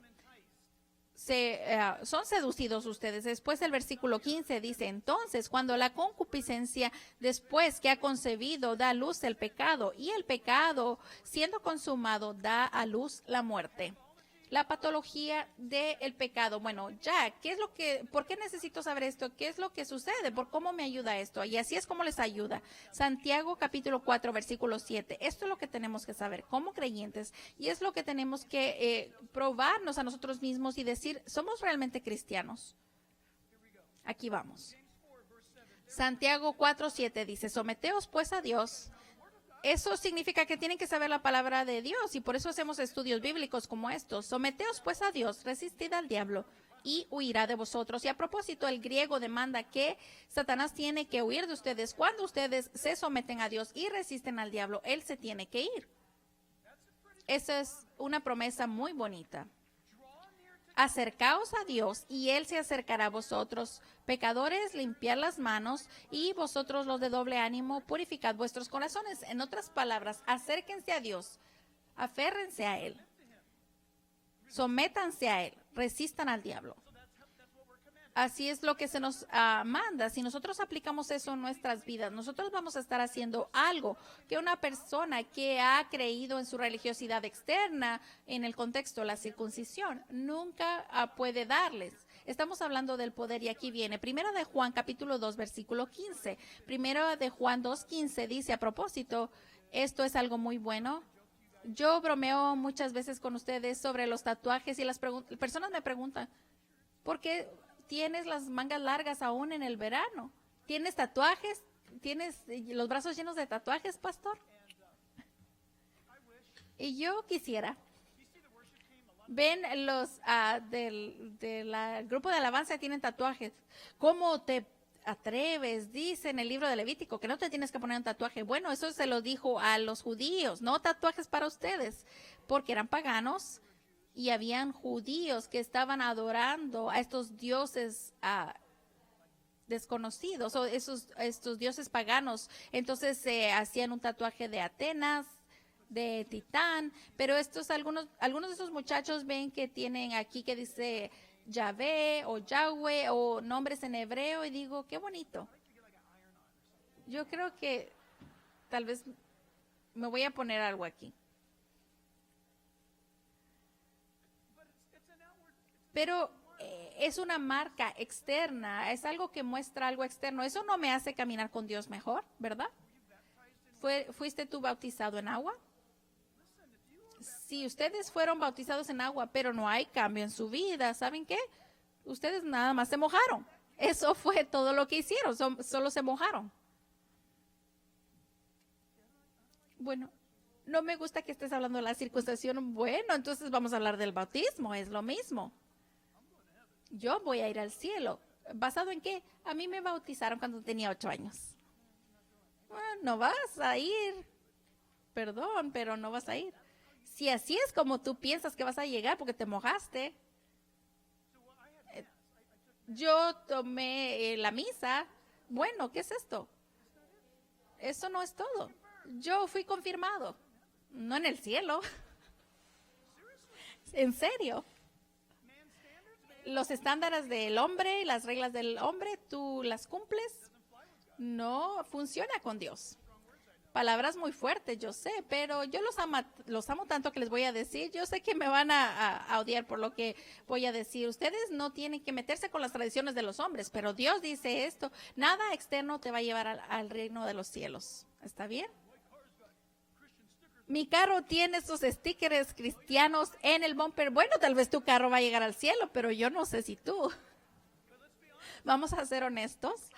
Son seducidos ustedes. Después el versículo 15 dice, entonces, cuando la concupiscencia, después que ha concebido, da a luz el pecado, y el pecado, siendo consumado, da a luz la muerte. La patología del pecado. Bueno, ya, ¿por qué necesito saber esto? ¿Qué es lo que sucede? ¿Por cómo me ayuda esto? Y así es como les ayuda. Santiago capítulo 4, versículo 7. Esto es lo que tenemos que saber como creyentes y es lo que tenemos que probarnos a nosotros mismos y decir, ¿somos realmente cristianos? Aquí vamos. Santiago 4, 7 dice, someteos pues a Dios. Eso significa que tienen que saber la palabra de Dios y por eso hacemos estudios bíblicos como estos. Someteos pues a Dios, resistid al diablo y huirá de vosotros. Y a propósito, el griego demanda que Satanás tiene que huir de ustedes. Cuando ustedes se someten a Dios y resisten al diablo, él se tiene que ir. Esa es una promesa muy bonita. Acercaos a Dios y Él se acercará a vosotros. Pecadores, limpiad las manos y vosotros los de doble ánimo, purificad vuestros corazones. En otras palabras, acérquense a Dios, aférrense a Él, sométanse a Él, resistan al diablo. Así es lo que se nos manda. Si nosotros aplicamos eso en nuestras vidas, nosotros vamos a estar haciendo algo que una persona que ha creído en su religiosidad externa, en el contexto de la circuncisión, nunca puede darles. Estamos hablando del poder y aquí viene. Primera de Juan, capítulo 2, versículo 15. Primera de Juan 2, 15 dice, a propósito, esto es algo muy bueno. Yo bromeo muchas veces con ustedes sobre los tatuajes y las personas me preguntan, ¿por qué tienes las mangas largas aún en el verano? ¿Tienes tatuajes? ¿Tienes los brazos llenos de tatuajes, pastor? Y yo quisiera. Ven los del grupo de alabanza tienen tatuajes. ¿Cómo te atreves? Dice en el libro de Levítico que no te tienes que poner un tatuaje. Bueno, eso se lo dijo a los judíos, no tatuajes para ustedes, porque eran paganos. Y habían judíos que estaban adorando a estos dioses desconocidos, o estos dioses paganos. Entonces se hacían un tatuaje de Atenas, de Titán, pero algunos de esos muchachos ven que tienen aquí que dice Yahvé o Yahweh o nombres en hebreo y digo, qué bonito. Yo creo que tal vez me voy a poner algo aquí. Pero es una marca externa, es algo que muestra algo externo. Eso no me hace caminar con Dios mejor, ¿verdad? ¿Fuiste tú bautizado en agua? Si ustedes fueron bautizados en agua, pero no hay cambio en su vida, ¿saben qué? Ustedes nada más se mojaron. Eso fue todo lo que hicieron, solo se mojaron. Bueno, no me gusta que estés hablando de la circuncisión. Bueno, entonces vamos a hablar del bautismo, es lo mismo. Yo voy a ir al cielo. ¿Basado en qué? A mí me bautizaron cuando tenía 8 años. Bueno, no vas a ir. Perdón, pero no vas a ir. Si así es como tú piensas que vas a llegar porque te mojaste. Yo tomé la misa. Bueno, ¿qué es esto? Eso no es todo. Yo fui confirmado. No en el cielo. En serio. los estándares del hombre, las reglas del hombre, tú las cumples. No funciona con Dios. Palabras muy fuertes, yo sé, pero yo los amo tanto que les voy a decir. Yo sé que me van a odiar por lo que voy a decir. Ustedes no tienen que meterse con las tradiciones de los hombres, pero Dios dice esto. Nada externo te va a llevar al reino de los cielos. ¿Está bien? Mi carro tiene esos stickers cristianos en el bumper. Bueno, tal vez tu carro va a llegar al cielo, pero yo no sé si tú. Vamos a ser honestos.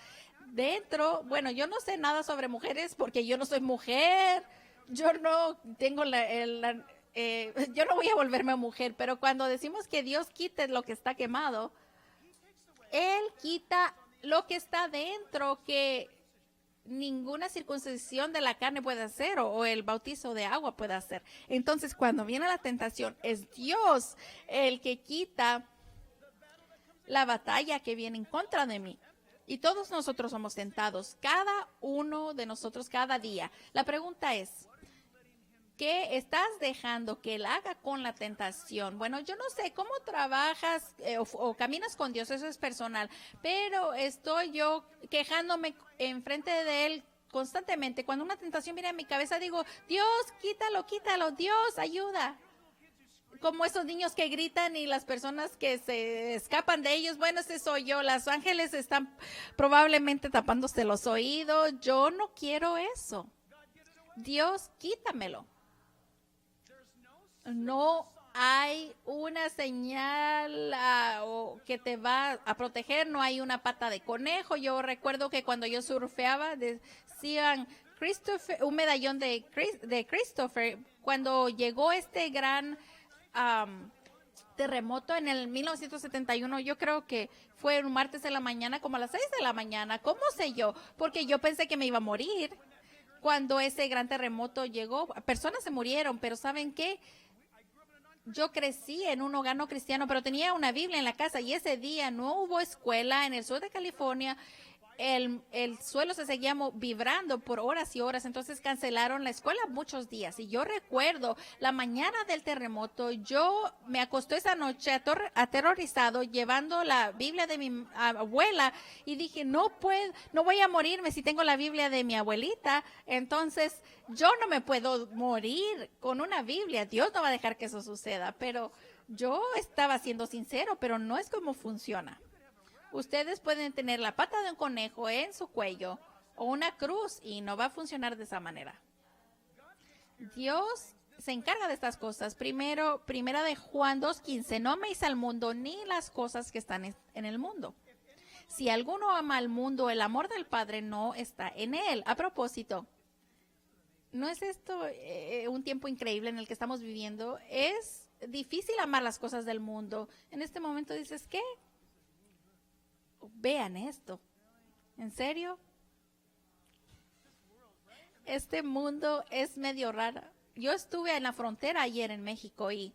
Dentro, bueno, yo no sé nada sobre mujeres porque yo no soy mujer. Yo no tengo yo no voy a volverme mujer, pero cuando decimos que Dios quite lo que está quemado, Él quita lo que está dentro que ninguna circuncisión de la carne puede hacer o el bautizo de agua puede hacer. Entonces, cuando viene la tentación, es Dios el que quita la batalla que viene en contra de mí. Y todos nosotros somos tentados, cada uno de nosotros cada día. La pregunta es, ¿qué estás dejando que Él haga con la tentación? Bueno, yo no sé cómo trabajas o caminas con Dios, eso es personal, pero estoy yo quejándome enfrente de Él constantemente. Cuando una tentación viene a mi cabeza, digo, Dios, quítalo, quítalo, Dios, ayuda. Como esos niños que gritan y las personas que se escapan de ellos, bueno, ese soy yo. Los ángeles están probablemente tapándose los oídos. Yo no quiero eso. Dios, quítamelo. No hay una señal que te va a proteger, no hay una pata de conejo. Yo recuerdo que cuando yo surfeaba decían un medallón de Christopher. Cuando llegó este gran terremoto en el 1971, yo creo que fue un martes de la mañana, como a las 6 de la mañana. ¿Cómo sé yo? Porque yo pensé que me iba a morir. Cuando ese gran terremoto llegó, personas se murieron, pero ¿saben qué? Yo crecí en un hogar no cristiano, pero tenía una Biblia en la casa y ese día no hubo escuela en el sur de California. El suelo se seguía vibrando por horas y horas, entonces cancelaron la escuela muchos días. Y yo recuerdo la mañana del terremoto, yo me acosté esa noche aterrorizado llevando la Biblia de mi abuela y dije, no voy a morirme si tengo la Biblia de mi abuelita, entonces yo no me puedo morir con una Biblia. Dios no va a dejar que eso suceda, pero yo estaba siendo sincero, pero no es como funciona. Ustedes pueden tener la pata de un conejo en su cuello o una cruz y no va a funcionar de esa manera. Dios se encarga de estas cosas. Primera de Juan 2:15, no améis al mundo ni las cosas que están en el mundo. Si alguno ama al mundo, el amor del Padre no está en él. A propósito, ¿no es esto un tiempo increíble en el que estamos viviendo? Es difícil amar las cosas del mundo. En este momento dices, ¿qué? Vean esto. ¿En serio? Este mundo es medio raro. Yo estuve en la frontera ayer en México y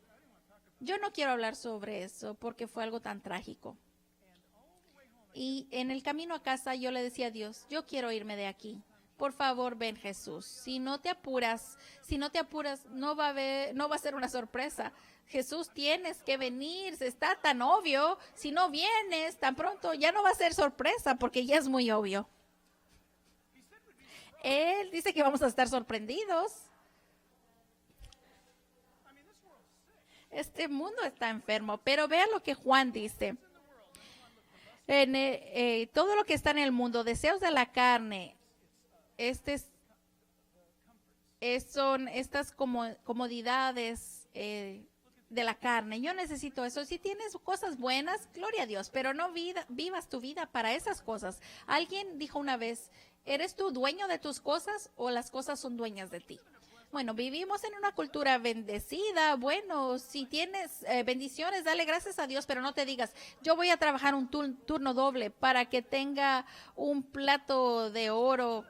yo no quiero hablar sobre eso porque fue algo tan trágico. Y en el camino a casa yo le decía a Dios, yo quiero irme de aquí. Por favor, ven Jesús. Si no te apuras, no va a ser una sorpresa. Jesús, tienes que venir, está tan obvio. Si no vienes tan pronto, ya no va a ser sorpresa porque ya es muy obvio. Él dice que vamos a estar sorprendidos. Este mundo está enfermo, pero vea lo que Juan dice. Todo lo que está en el mundo, deseos de la carne, son estas comodidades de la carne. Yo necesito eso. Si tienes cosas buenas, gloria a Dios, pero no vivas tu vida para esas cosas. Alguien dijo una vez, ¿eres tú dueño de tus cosas o las cosas son dueñas de ti? Bueno, vivimos en una cultura bendecida. Bueno, si tienes bendiciones, dale gracias a Dios, pero no te digas, yo voy a trabajar un turno doble para que tenga un plato de oro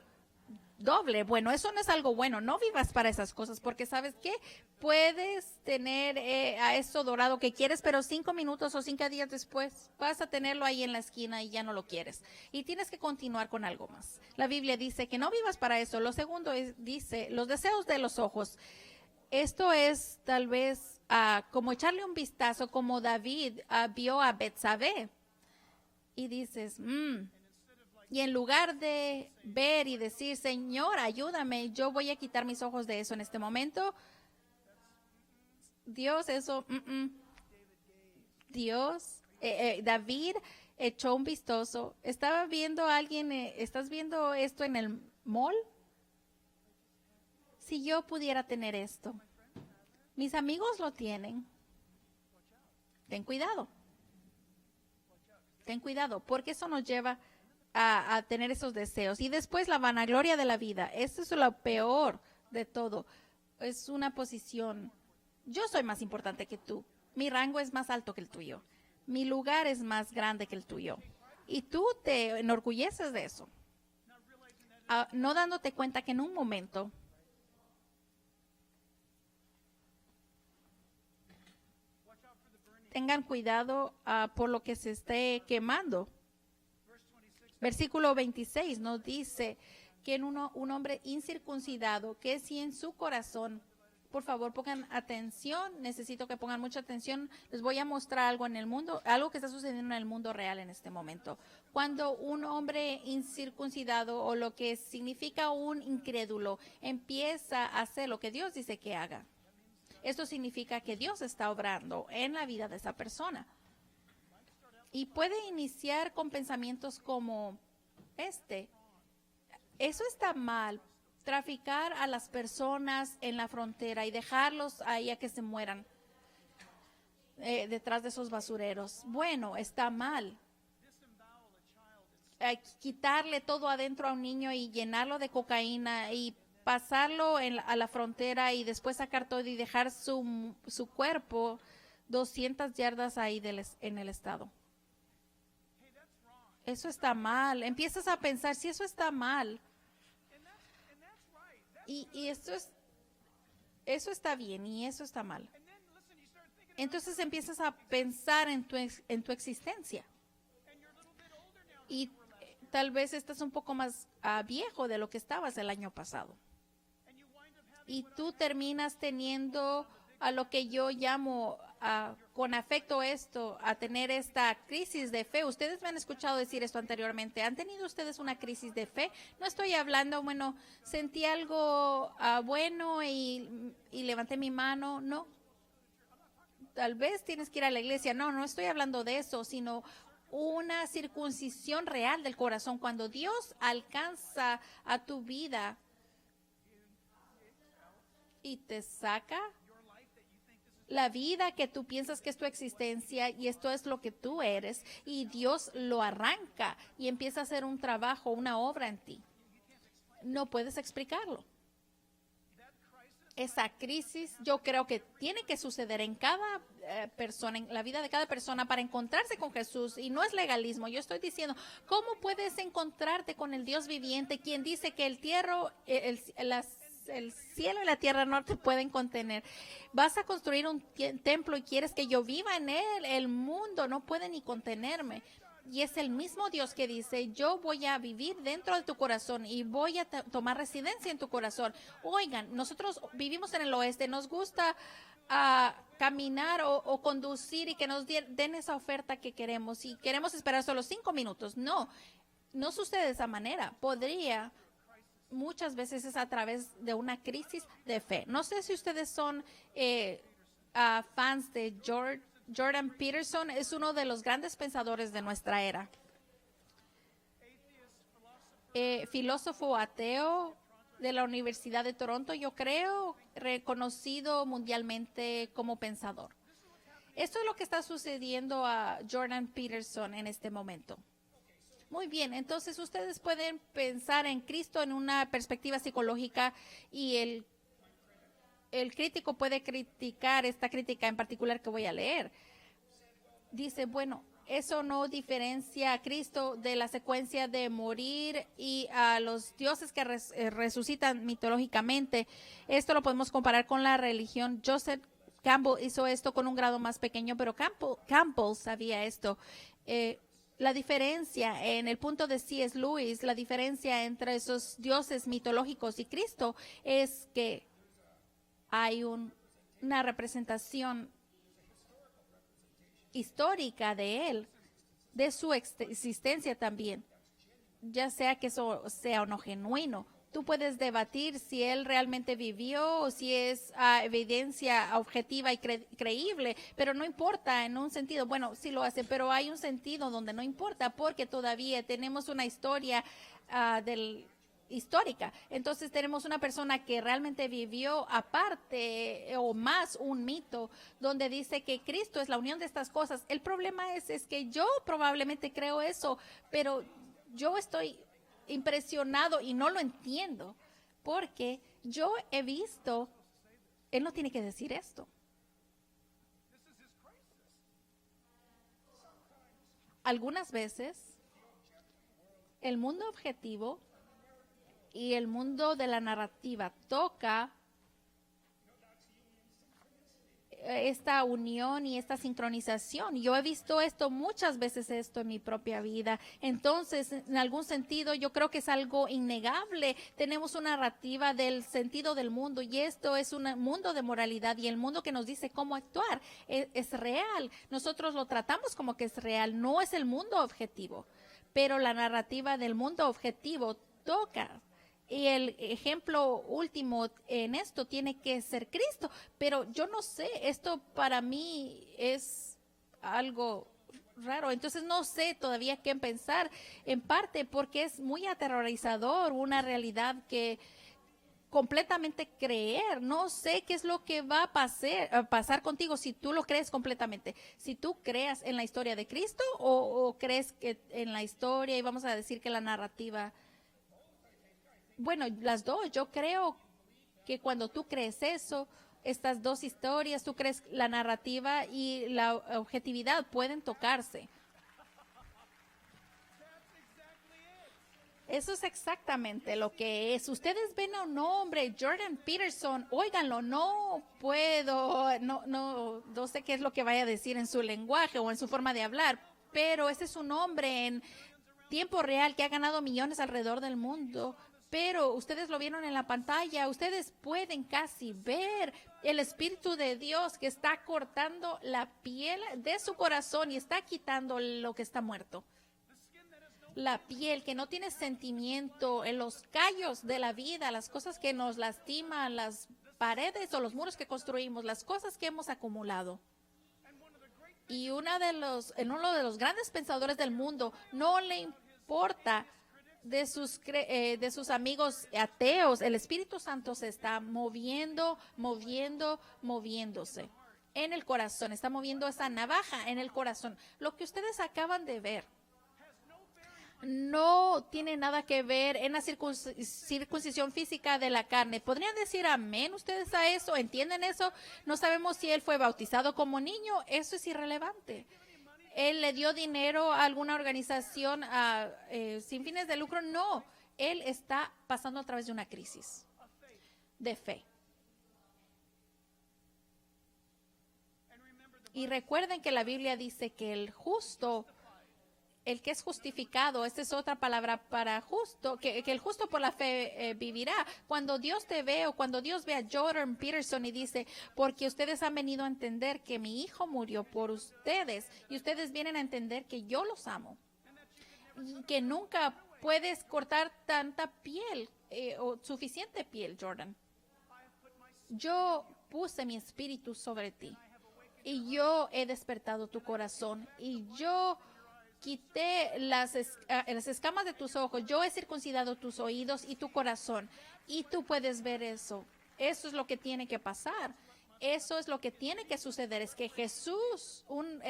doble. Bueno, eso no es algo bueno. No vivas para esas cosas, porque ¿sabes qué? Puedes tener a eso dorado que quieres, pero 5 minutos o 5 días después vas a tenerlo ahí en la esquina y ya no lo quieres. Y tienes que continuar con algo más. La Biblia dice que no vivas para eso. Lo segundo dice, los deseos de los ojos. Esto es tal vez como echarle un vistazo, como David vio a Betsabé. Y dices, y en lugar de ver y decir, Señor, ayúdame, yo voy a quitar mis ojos de eso en este momento. Dios, eso, Dios, David echó un vistazo. Estaba viendo a alguien, ¿estás viendo esto en el mall? Si yo pudiera tener esto, mis amigos lo tienen. Ten cuidado. Ten cuidado, porque eso nos lleva a tener esos deseos. Y después la vanagloria de la vida. Eso es lo peor de todo. Es una posición. Yo soy más importante que tú. Mi rango es más alto que el tuyo. Mi lugar es más grande que el tuyo. Y tú te enorgulleces de eso. No dándote cuenta que en un momento tengan cuidado por lo que se esté quemando. Versículo 26 nos dice que en un hombre incircuncidado, que si en su corazón, por favor pongan atención, necesito que pongan mucha atención, les voy a mostrar algo en el mundo, algo que está sucediendo en el mundo real en este momento. Cuando un hombre incircuncidado o lo que significa un incrédulo empieza a hacer lo que Dios dice que haga, esto significa que Dios está obrando en la vida de esa persona. Y puede iniciar con pensamientos como este. Eso está mal, traficar a las personas en la frontera y dejarlos ahí a que se mueran detrás de esos basureros. Bueno, está mal. Quitarle todo adentro a un niño y llenarlo de cocaína y pasarlo a la frontera y después sacar todo y dejar su cuerpo 200 yardas ahí en el estado. Eso está mal. Empiezas a pensar si eso está mal. Y eso está bien y eso está mal. Entonces empiezas a pensar en tu existencia. Y tal vez estás un poco más viejo de lo que estabas el año pasado. Y tú terminas teniendo a lo que yo llamo con afecto a tener esta crisis de fe. Ustedes me han escuchado decir esto anteriormente. ¿Han tenido ustedes una crisis de fe? No estoy hablando, bueno, sentí algo bueno y levanté mi mano. No. Tal vez tienes que ir a la iglesia. No estoy hablando de eso, sino una circuncisión real del corazón. Cuando Dios alcanza a tu vida y te saca la vida que tú piensas que es tu existencia y esto es lo que tú eres y Dios lo arranca y empieza a hacer un trabajo, una obra en ti. No puedes explicarlo. Esa crisis yo creo que tiene que suceder en cada persona, en la vida de cada persona para encontrarse con Jesús y no es legalismo. Yo estoy diciendo, ¿cómo puedes encontrarte con el Dios viviente quien dice que el cielo y la tierra no te pueden contener? Vas a construir un templo y quieres que yo viva en él. El mundo no puede ni contenerme. Y es el mismo Dios que dice, yo voy a vivir dentro de tu corazón y voy a tomar residencia en tu corazón. Oigan, nosotros vivimos en el oeste, nos gusta caminar o conducir y que nos den esa oferta que queremos. Y queremos esperar solo 5 minutos. No sucede de esa manera. Muchas veces es a través de una crisis de fe. No sé si ustedes son fans de Jordan Peterson, es uno de los grandes pensadores de nuestra era. Filósofo ateo de la Universidad de Toronto, yo creo, reconocido mundialmente como pensador. Esto es lo que está sucediendo a Jordan Peterson en este momento. Muy bien, entonces ustedes pueden pensar en Cristo en una perspectiva psicológica y el crítico puede criticar esta crítica en particular que voy a leer. Dice, bueno, eso no diferencia a Cristo de la secuencia de morir y a los dioses que resucitan mitológicamente. Esto lo podemos comparar con la religión. Joseph Campbell hizo esto con un grado más pequeño, pero Campbell sabía esto. La diferencia en el punto de C.S. Lewis, la diferencia entre esos dioses mitológicos y Cristo es que hay un una representación histórica de él, de su existencia también, ya sea que eso sea o no genuino. Tú puedes debatir si él realmente vivió o si es evidencia objetiva y creíble, pero no importa en un sentido. Bueno, sí lo hace, pero hay un sentido donde no importa porque todavía tenemos una historia histórica. Entonces tenemos una persona que realmente vivió aparte o más un mito donde dice que Cristo es la unión de estas cosas. El problema es que yo probablemente creo eso, pero yo estoy impresionado y no lo entiendo porque yo he visto, él no tiene que decir esto. Algunas veces el mundo objetivo y el mundo de la narrativa toca esta unión y esta sincronización. Yo he visto esto muchas veces en mi propia vida. Entonces, en algún sentido, yo creo que es algo innegable. Tenemos una narrativa del sentido del mundo y esto es un mundo de moralidad y el mundo que nos dice cómo actuar es real. Nosotros lo tratamos como que es real, no es el mundo objetivo, pero la narrativa del mundo objetivo toca. Y el ejemplo último en esto tiene que ser Cristo. Pero yo no sé, esto para mí es algo raro. Entonces no sé todavía qué pensar, en parte porque es muy aterrorizador, una realidad que completamente creer. No sé qué es lo que va a pasar contigo si tú lo crees completamente. Si tú creas en la historia de Cristo o crees que en la historia y vamos a decir que la narrativa. Bueno, las dos. Yo creo que cuando tú crees eso, estas dos historias, tú crees la narrativa y la objetividad pueden tocarse. Eso es exactamente lo que es. Ustedes ven a un hombre, Jordan Peterson, óiganlo, no puedo, no sé qué es lo que vaya a decir en su lenguaje o en su forma de hablar, pero ese es un hombre en tiempo real que ha ganado millones alrededor del mundo. Pero ustedes lo vieron en la pantalla, ustedes pueden casi ver el Espíritu de Dios que está cortando la piel de su corazón y está quitando lo que está muerto. La piel que no tiene sentimiento, en los callos de la vida, las cosas que nos lastiman, las paredes o los muros que construimos, las cosas que hemos acumulado. Y uno de los grandes pensadores del mundo no le importa de sus amigos ateos, el Espíritu Santo se está moviéndose en el corazón, está moviendo esa navaja en el corazón. Lo que ustedes acaban de ver no tiene nada que ver en la circuncisión física de la carne. ¿Podrían decir amén ustedes a eso? ¿Entienden eso? No sabemos si él fue bautizado como niño, eso es irrelevante. Él le dio dinero a alguna organización sin fines de lucro. No, él está pasando a través de una crisis de fe. Y recuerden que la Biblia dice que el justo, el que es justificado, esta es otra palabra para justo, que el justo por la fe vivirá. Cuando Dios te ve o cuando Dios ve a Jordan Peterson y dice, porque ustedes han venido a entender que mi hijo murió por ustedes y ustedes vienen a entender que yo los amo y que nunca puedes cortar tanta piel o suficiente piel, Jordan. Yo puse mi espíritu sobre ti y yo he despertado tu corazón y yo quité las escamas de tus ojos, yo he circuncidado tus oídos y tu corazón. Y tú puedes ver eso. Eso es lo que tiene que pasar. Eso es lo que tiene que suceder. Es que Jesús, un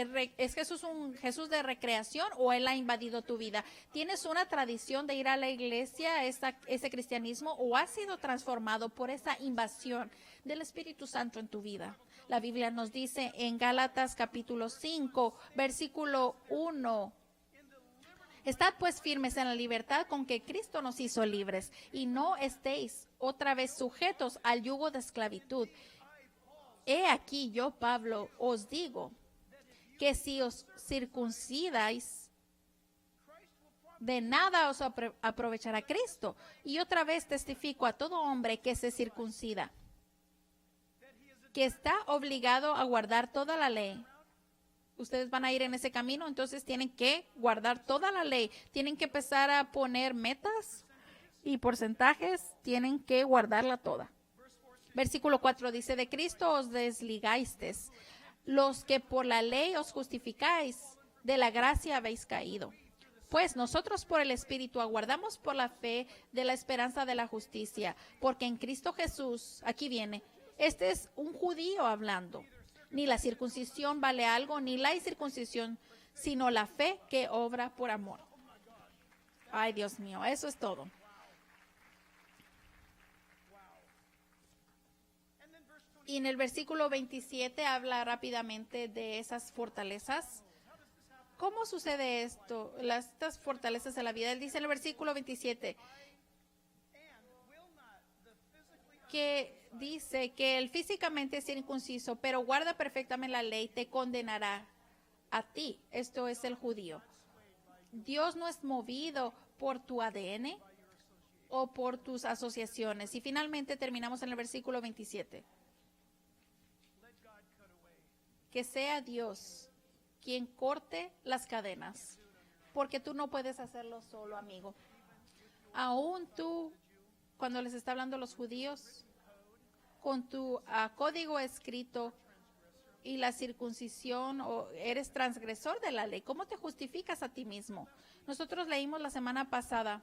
Jesús de recreación o Él ha invadido tu vida. ¿Tienes una tradición de ir a la iglesia, ese cristianismo, o has sido transformado por esa invasión del Espíritu Santo en tu vida? La Biblia nos dice en Gálatas capítulo 5, versículo 1. Estad pues firmes en la libertad con que Cristo nos hizo libres y no estéis otra vez sujetos al yugo de esclavitud. He aquí yo, Pablo, os digo que si os circuncidáis, de nada os aprovechará Cristo. Y otra vez testifico a todo hombre que se circuncida, que está obligado a guardar toda la ley. Ustedes van a ir en ese camino, entonces tienen que guardar toda la ley. Tienen que empezar a poner metas y porcentajes, tienen que guardarla toda. Versículo 4 dice, de Cristo os desligasteis, los que por la ley os justificáis, de la gracia habéis caído. Pues nosotros por el Espíritu aguardamos por la fe de la esperanza de la justicia, porque en Cristo Jesús, aquí viene, este es un judío hablando. Ni la circuncisión vale algo, ni la incircuncisión, sino la fe que obra por amor. Ay, Dios mío, eso es todo. Y en el versículo 27 habla rápidamente de esas fortalezas. ¿Cómo sucede esto? Estas fortalezas de la vida. Él dice en el versículo 27 que dice que el físicamente es circunciso, pero guarda perfectamente la ley, te condenará a ti. Esto es el judío. Dios no es movido por tu ADN o por tus asociaciones. Y finalmente terminamos en el versículo 27. Que sea Dios quien corte las cadenas, porque tú no puedes hacerlo solo, amigo. Aún tú, cuando les está hablando a los judíos, con tu código escrito y la circuncisión, o eres transgresor de la ley, ¿cómo te justificas a ti mismo? Nosotros leímos la semana pasada,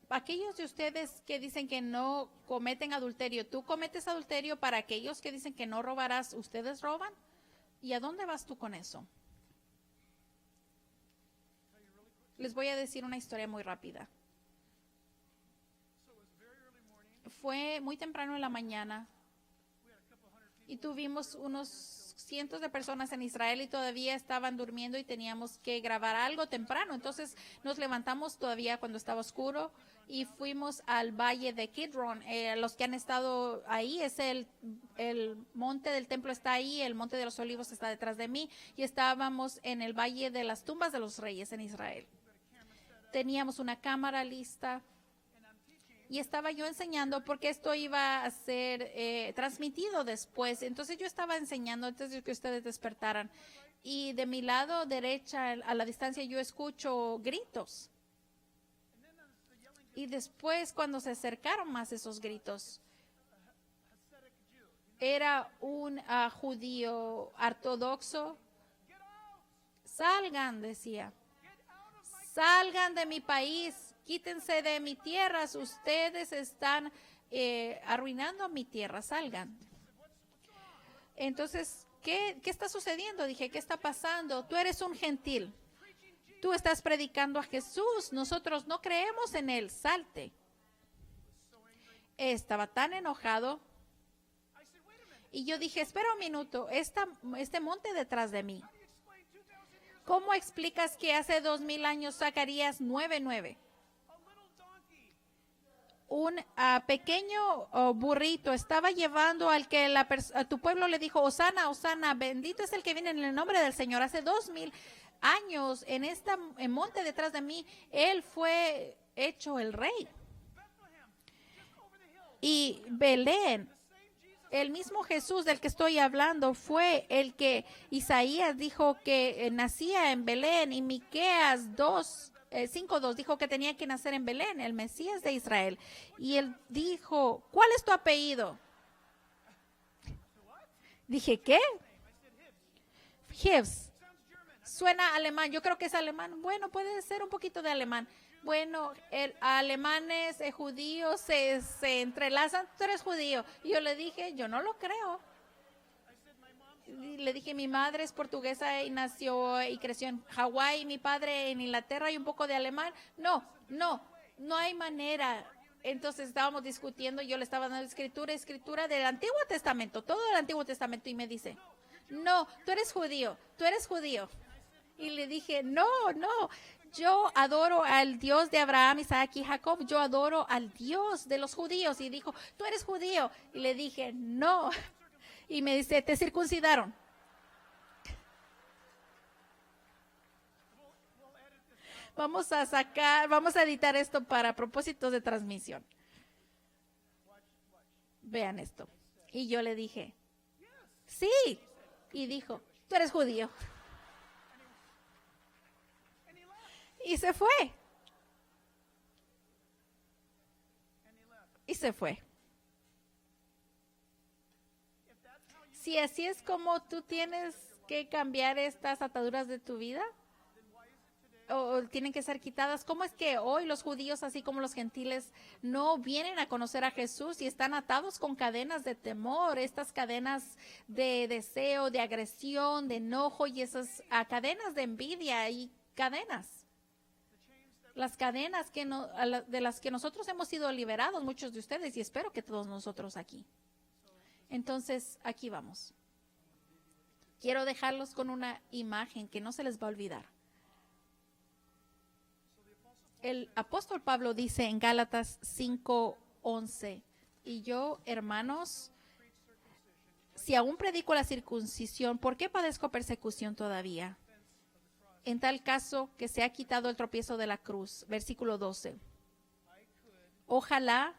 aquellos de ustedes que dicen que no cometen adulterio, ¿tú cometes adulterio? Para aquellos que dicen que no robarás, ¿ustedes roban? ¿Y a dónde vas tú con eso? Les voy a decir una historia muy rápida. Fue muy temprano en la mañana y tuvimos unos cientos de personas en Israel y todavía estaban durmiendo y teníamos que grabar algo temprano. Entonces nos levantamos todavía cuando estaba oscuro y fuimos al valle de Kidron. Los que han estado ahí, es el monte del templo está ahí, el monte de los olivos está detrás de mí y estábamos en el valle de las tumbas de los reyes en Israel. Teníamos una cámara lista y estaba yo enseñando porque esto iba a ser transmitido después. Entonces yo estaba enseñando antes de que ustedes despertaran. Y de mi lado derecha, a la distancia, yo escucho gritos. Y después, cuando se acercaron más esos gritos, era un judío ortodoxo. Salgan, decía. Salgan de mi país. Quítense de mi tierra, ustedes están arruinando mi tierra, salgan. Entonces, ¿qué está sucediendo? Dije, ¿qué está pasando? Tú eres un gentil. Tú estás predicando a Jesús. Nosotros no creemos en él. Salte. Estaba tan enojado. Y yo dije, espera un minuto. Este monte detrás de mí. ¿Cómo explicas que hace 2000 años Zacarías 9:9? Un pequeño burrito estaba llevando al que a tu pueblo le dijo, Hosana, Hosana, bendito es el que viene en el nombre del Señor. Hace 2000 años en monte detrás de mí, él fue hecho el rey. Y Belén, el mismo Jesús del que estoy hablando, fue el que Isaías dijo que nacía en Belén, y Miqueas 5:2 dijo que tenía que nacer en Belén, el Mesías de Israel. Y él dijo, ¿cuál es tu apellido? Dije, ¿qué? Hivs. Suena alemán, yo creo que es alemán. Bueno, puede ser un poquito de alemán. Bueno, alemanes, judíos se entrelazan. Tú eres judío. Y yo le dije, yo no lo creo. Le dije, mi madre es portuguesa y nació y creció en Hawái, mi padre en Inglaterra y un poco de alemán. No hay manera. Entonces estábamos discutiendo, yo le estaba dando escritura del Antiguo Testamento, todo el Antiguo Testamento, y me dice, no, tú eres judío. Y le dije, no, yo adoro al Dios de Abraham, Isaac y Jacob, yo adoro al Dios de los judíos. Y dijo, tú eres judío. Y le dije, no. Y me dice, ¿te circuncidaron? Vamos a editar esto para propósitos de transmisión. Vean esto. Y yo le dije, Sí. Y dijo, tú eres judío. Y se fue. Y se fue. Si así es como tú tienes que cambiar estas ataduras de tu vida, o tienen que ser quitadas, ¿cómo es que hoy los judíos, así como los gentiles, no vienen a conocer a Jesús y están atados con cadenas de temor, estas cadenas de deseo, de agresión, de enojo y esas cadenas de envidia y cadenas? Las cadenas que no, de las que nosotros hemos sido liberados, muchos de ustedes, y espero que todos nosotros aquí. Entonces, aquí vamos. Quiero dejarlos con una imagen que no se les va a olvidar. El apóstol Pablo dice en Gálatas 5:11, y yo, hermanos, si aún predico la circuncisión, ¿por qué padezco persecución todavía? En tal caso que se ha quitado el tropiezo de la cruz. Versículo 12. Ojalá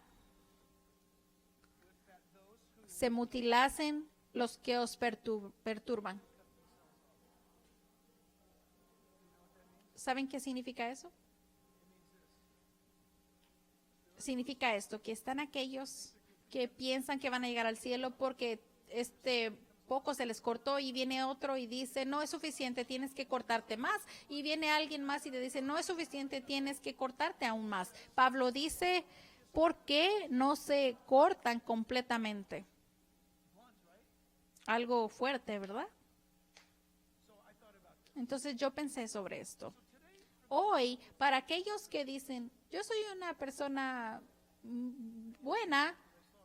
se mutilasen los que os perturban. ¿Saben qué significa eso? Significa esto, que están aquellos que piensan que van a llegar al cielo porque poco se les cortó y viene otro y dice, no es suficiente, tienes que cortarte más. Y viene alguien más y le dice, no es suficiente, tienes que cortarte aún más. Pablo dice, ¿por qué no se cortan completamente? Algo fuerte, ¿verdad? Entonces yo pensé sobre esto. Hoy, para aquellos que dicen, yo soy una persona buena,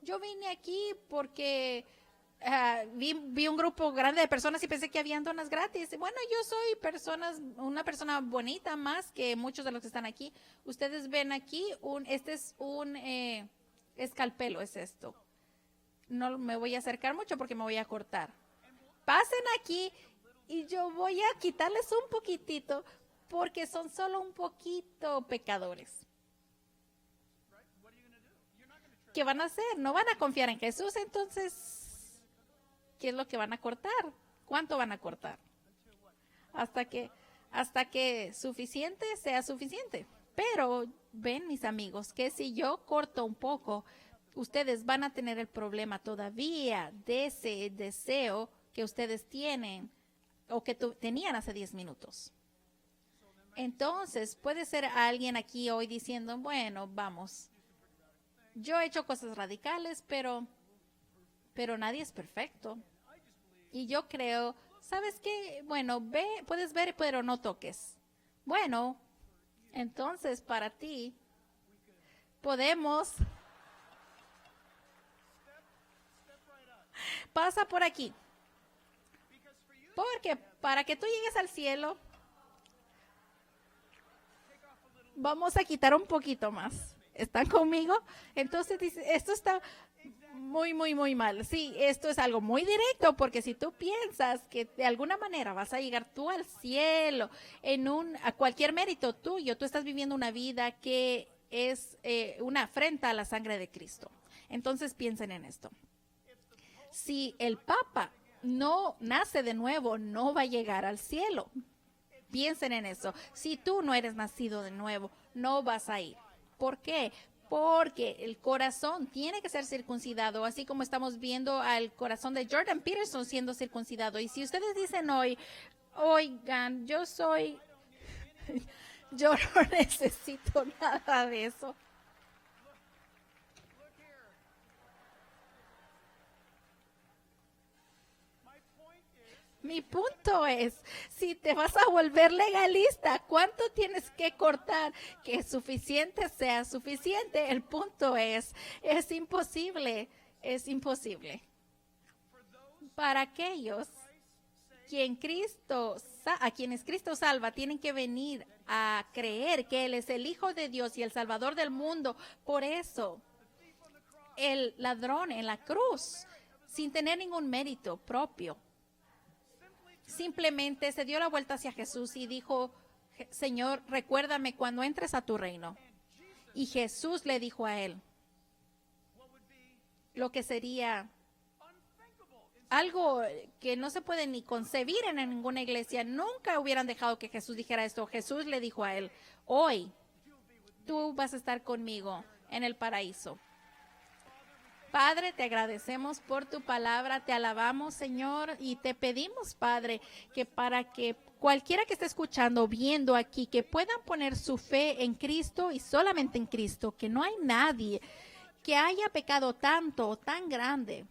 yo vine aquí porque vi un grupo grande de personas y pensé que habían donas gratis. Bueno, yo soy una persona bonita más que muchos de los que están aquí. Ustedes ven aquí, este es un escalpelo, es esto. No me voy a acercar mucho porque me voy a cortar. Pasen aquí y yo voy a quitarles un poquitito porque son solo un poquito pecadores. ¿Qué van a hacer? No van a confiar en Jesús, entonces, ¿qué es lo que van a cortar? ¿Cuánto van a cortar? Hasta que suficiente sea suficiente. Pero ven, mis amigos, que si yo corto un poco, ustedes van a tener el problema todavía de ese deseo que ustedes tienen o que tenían hace 10 minutos. Entonces, puede ser alguien aquí hoy diciendo, bueno, vamos, yo he hecho cosas radicales, pero nadie es perfecto. Y yo creo, ¿sabes qué? Bueno, puedes ver, pero no toques. Bueno, entonces para ti podemos... Pasa por aquí. Porque para que tú llegues al cielo, vamos a quitar un poquito más. ¿Están conmigo? Entonces dice, esto está muy, muy, muy mal. Sí, esto es algo muy directo porque si tú piensas que de alguna manera vas a llegar tú al cielo a cualquier mérito tuyo, tú estás viviendo una vida que es una afrenta a la sangre de Cristo. Entonces piensen en esto. Si el Papa no nace de nuevo, no va a llegar al cielo. Piensen en eso. Si tú no eres nacido de nuevo, no vas a ir. ¿Por qué? Porque el corazón tiene que ser circuncidado, así como estamos viendo al corazón de Jordan Peterson siendo circuncidado. Y si ustedes dicen hoy, oigan, yo no necesito nada de eso. Mi punto es, si te vas a volver legalista, ¿cuánto tienes que cortar? Que suficiente sea suficiente. El punto es imposible, es imposible. Para aquellos a quienes Cristo salva, tienen que venir a creer que Él es el Hijo de Dios y el Salvador del mundo. Por eso, el ladrón en la cruz, sin tener ningún mérito propio, simplemente se dio la vuelta hacia Jesús y dijo, Señor, recuérdame cuando entres a tu reino. Y Jesús le dijo a él lo que sería algo que no se puede ni concebir en ninguna iglesia. Nunca hubieran dejado que Jesús dijera esto. Jesús le dijo a él, hoy tú vas a estar conmigo en el paraíso. Padre, te agradecemos por tu palabra, te alabamos, Señor, y te pedimos, Padre, que para que cualquiera que esté escuchando, viendo aquí, que puedan poner su fe en Cristo y solamente en Cristo, que no hay nadie que haya pecado tanto o tan grande,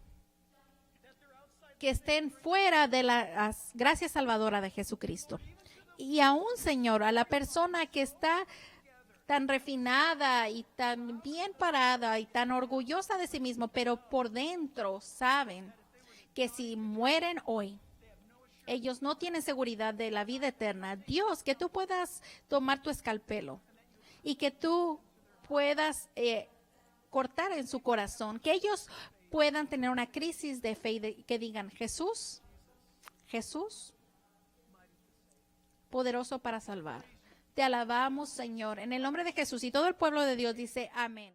que estén fuera de la gracia salvadora de Jesucristo. Y aún, Señor, a la persona que está tan refinada y tan bien parada y tan orgullosa de sí mismo, pero por dentro saben que si mueren hoy, ellos no tienen seguridad de la vida eterna. Dios, que tú puedas tomar tu escalpelo y que tú puedas cortar en su corazón, que ellos puedan tener una crisis de fe y que digan, Jesús, poderoso para salvar. Te alabamos, Señor, en el nombre de Jesús. Y todo el pueblo de Dios dice amén.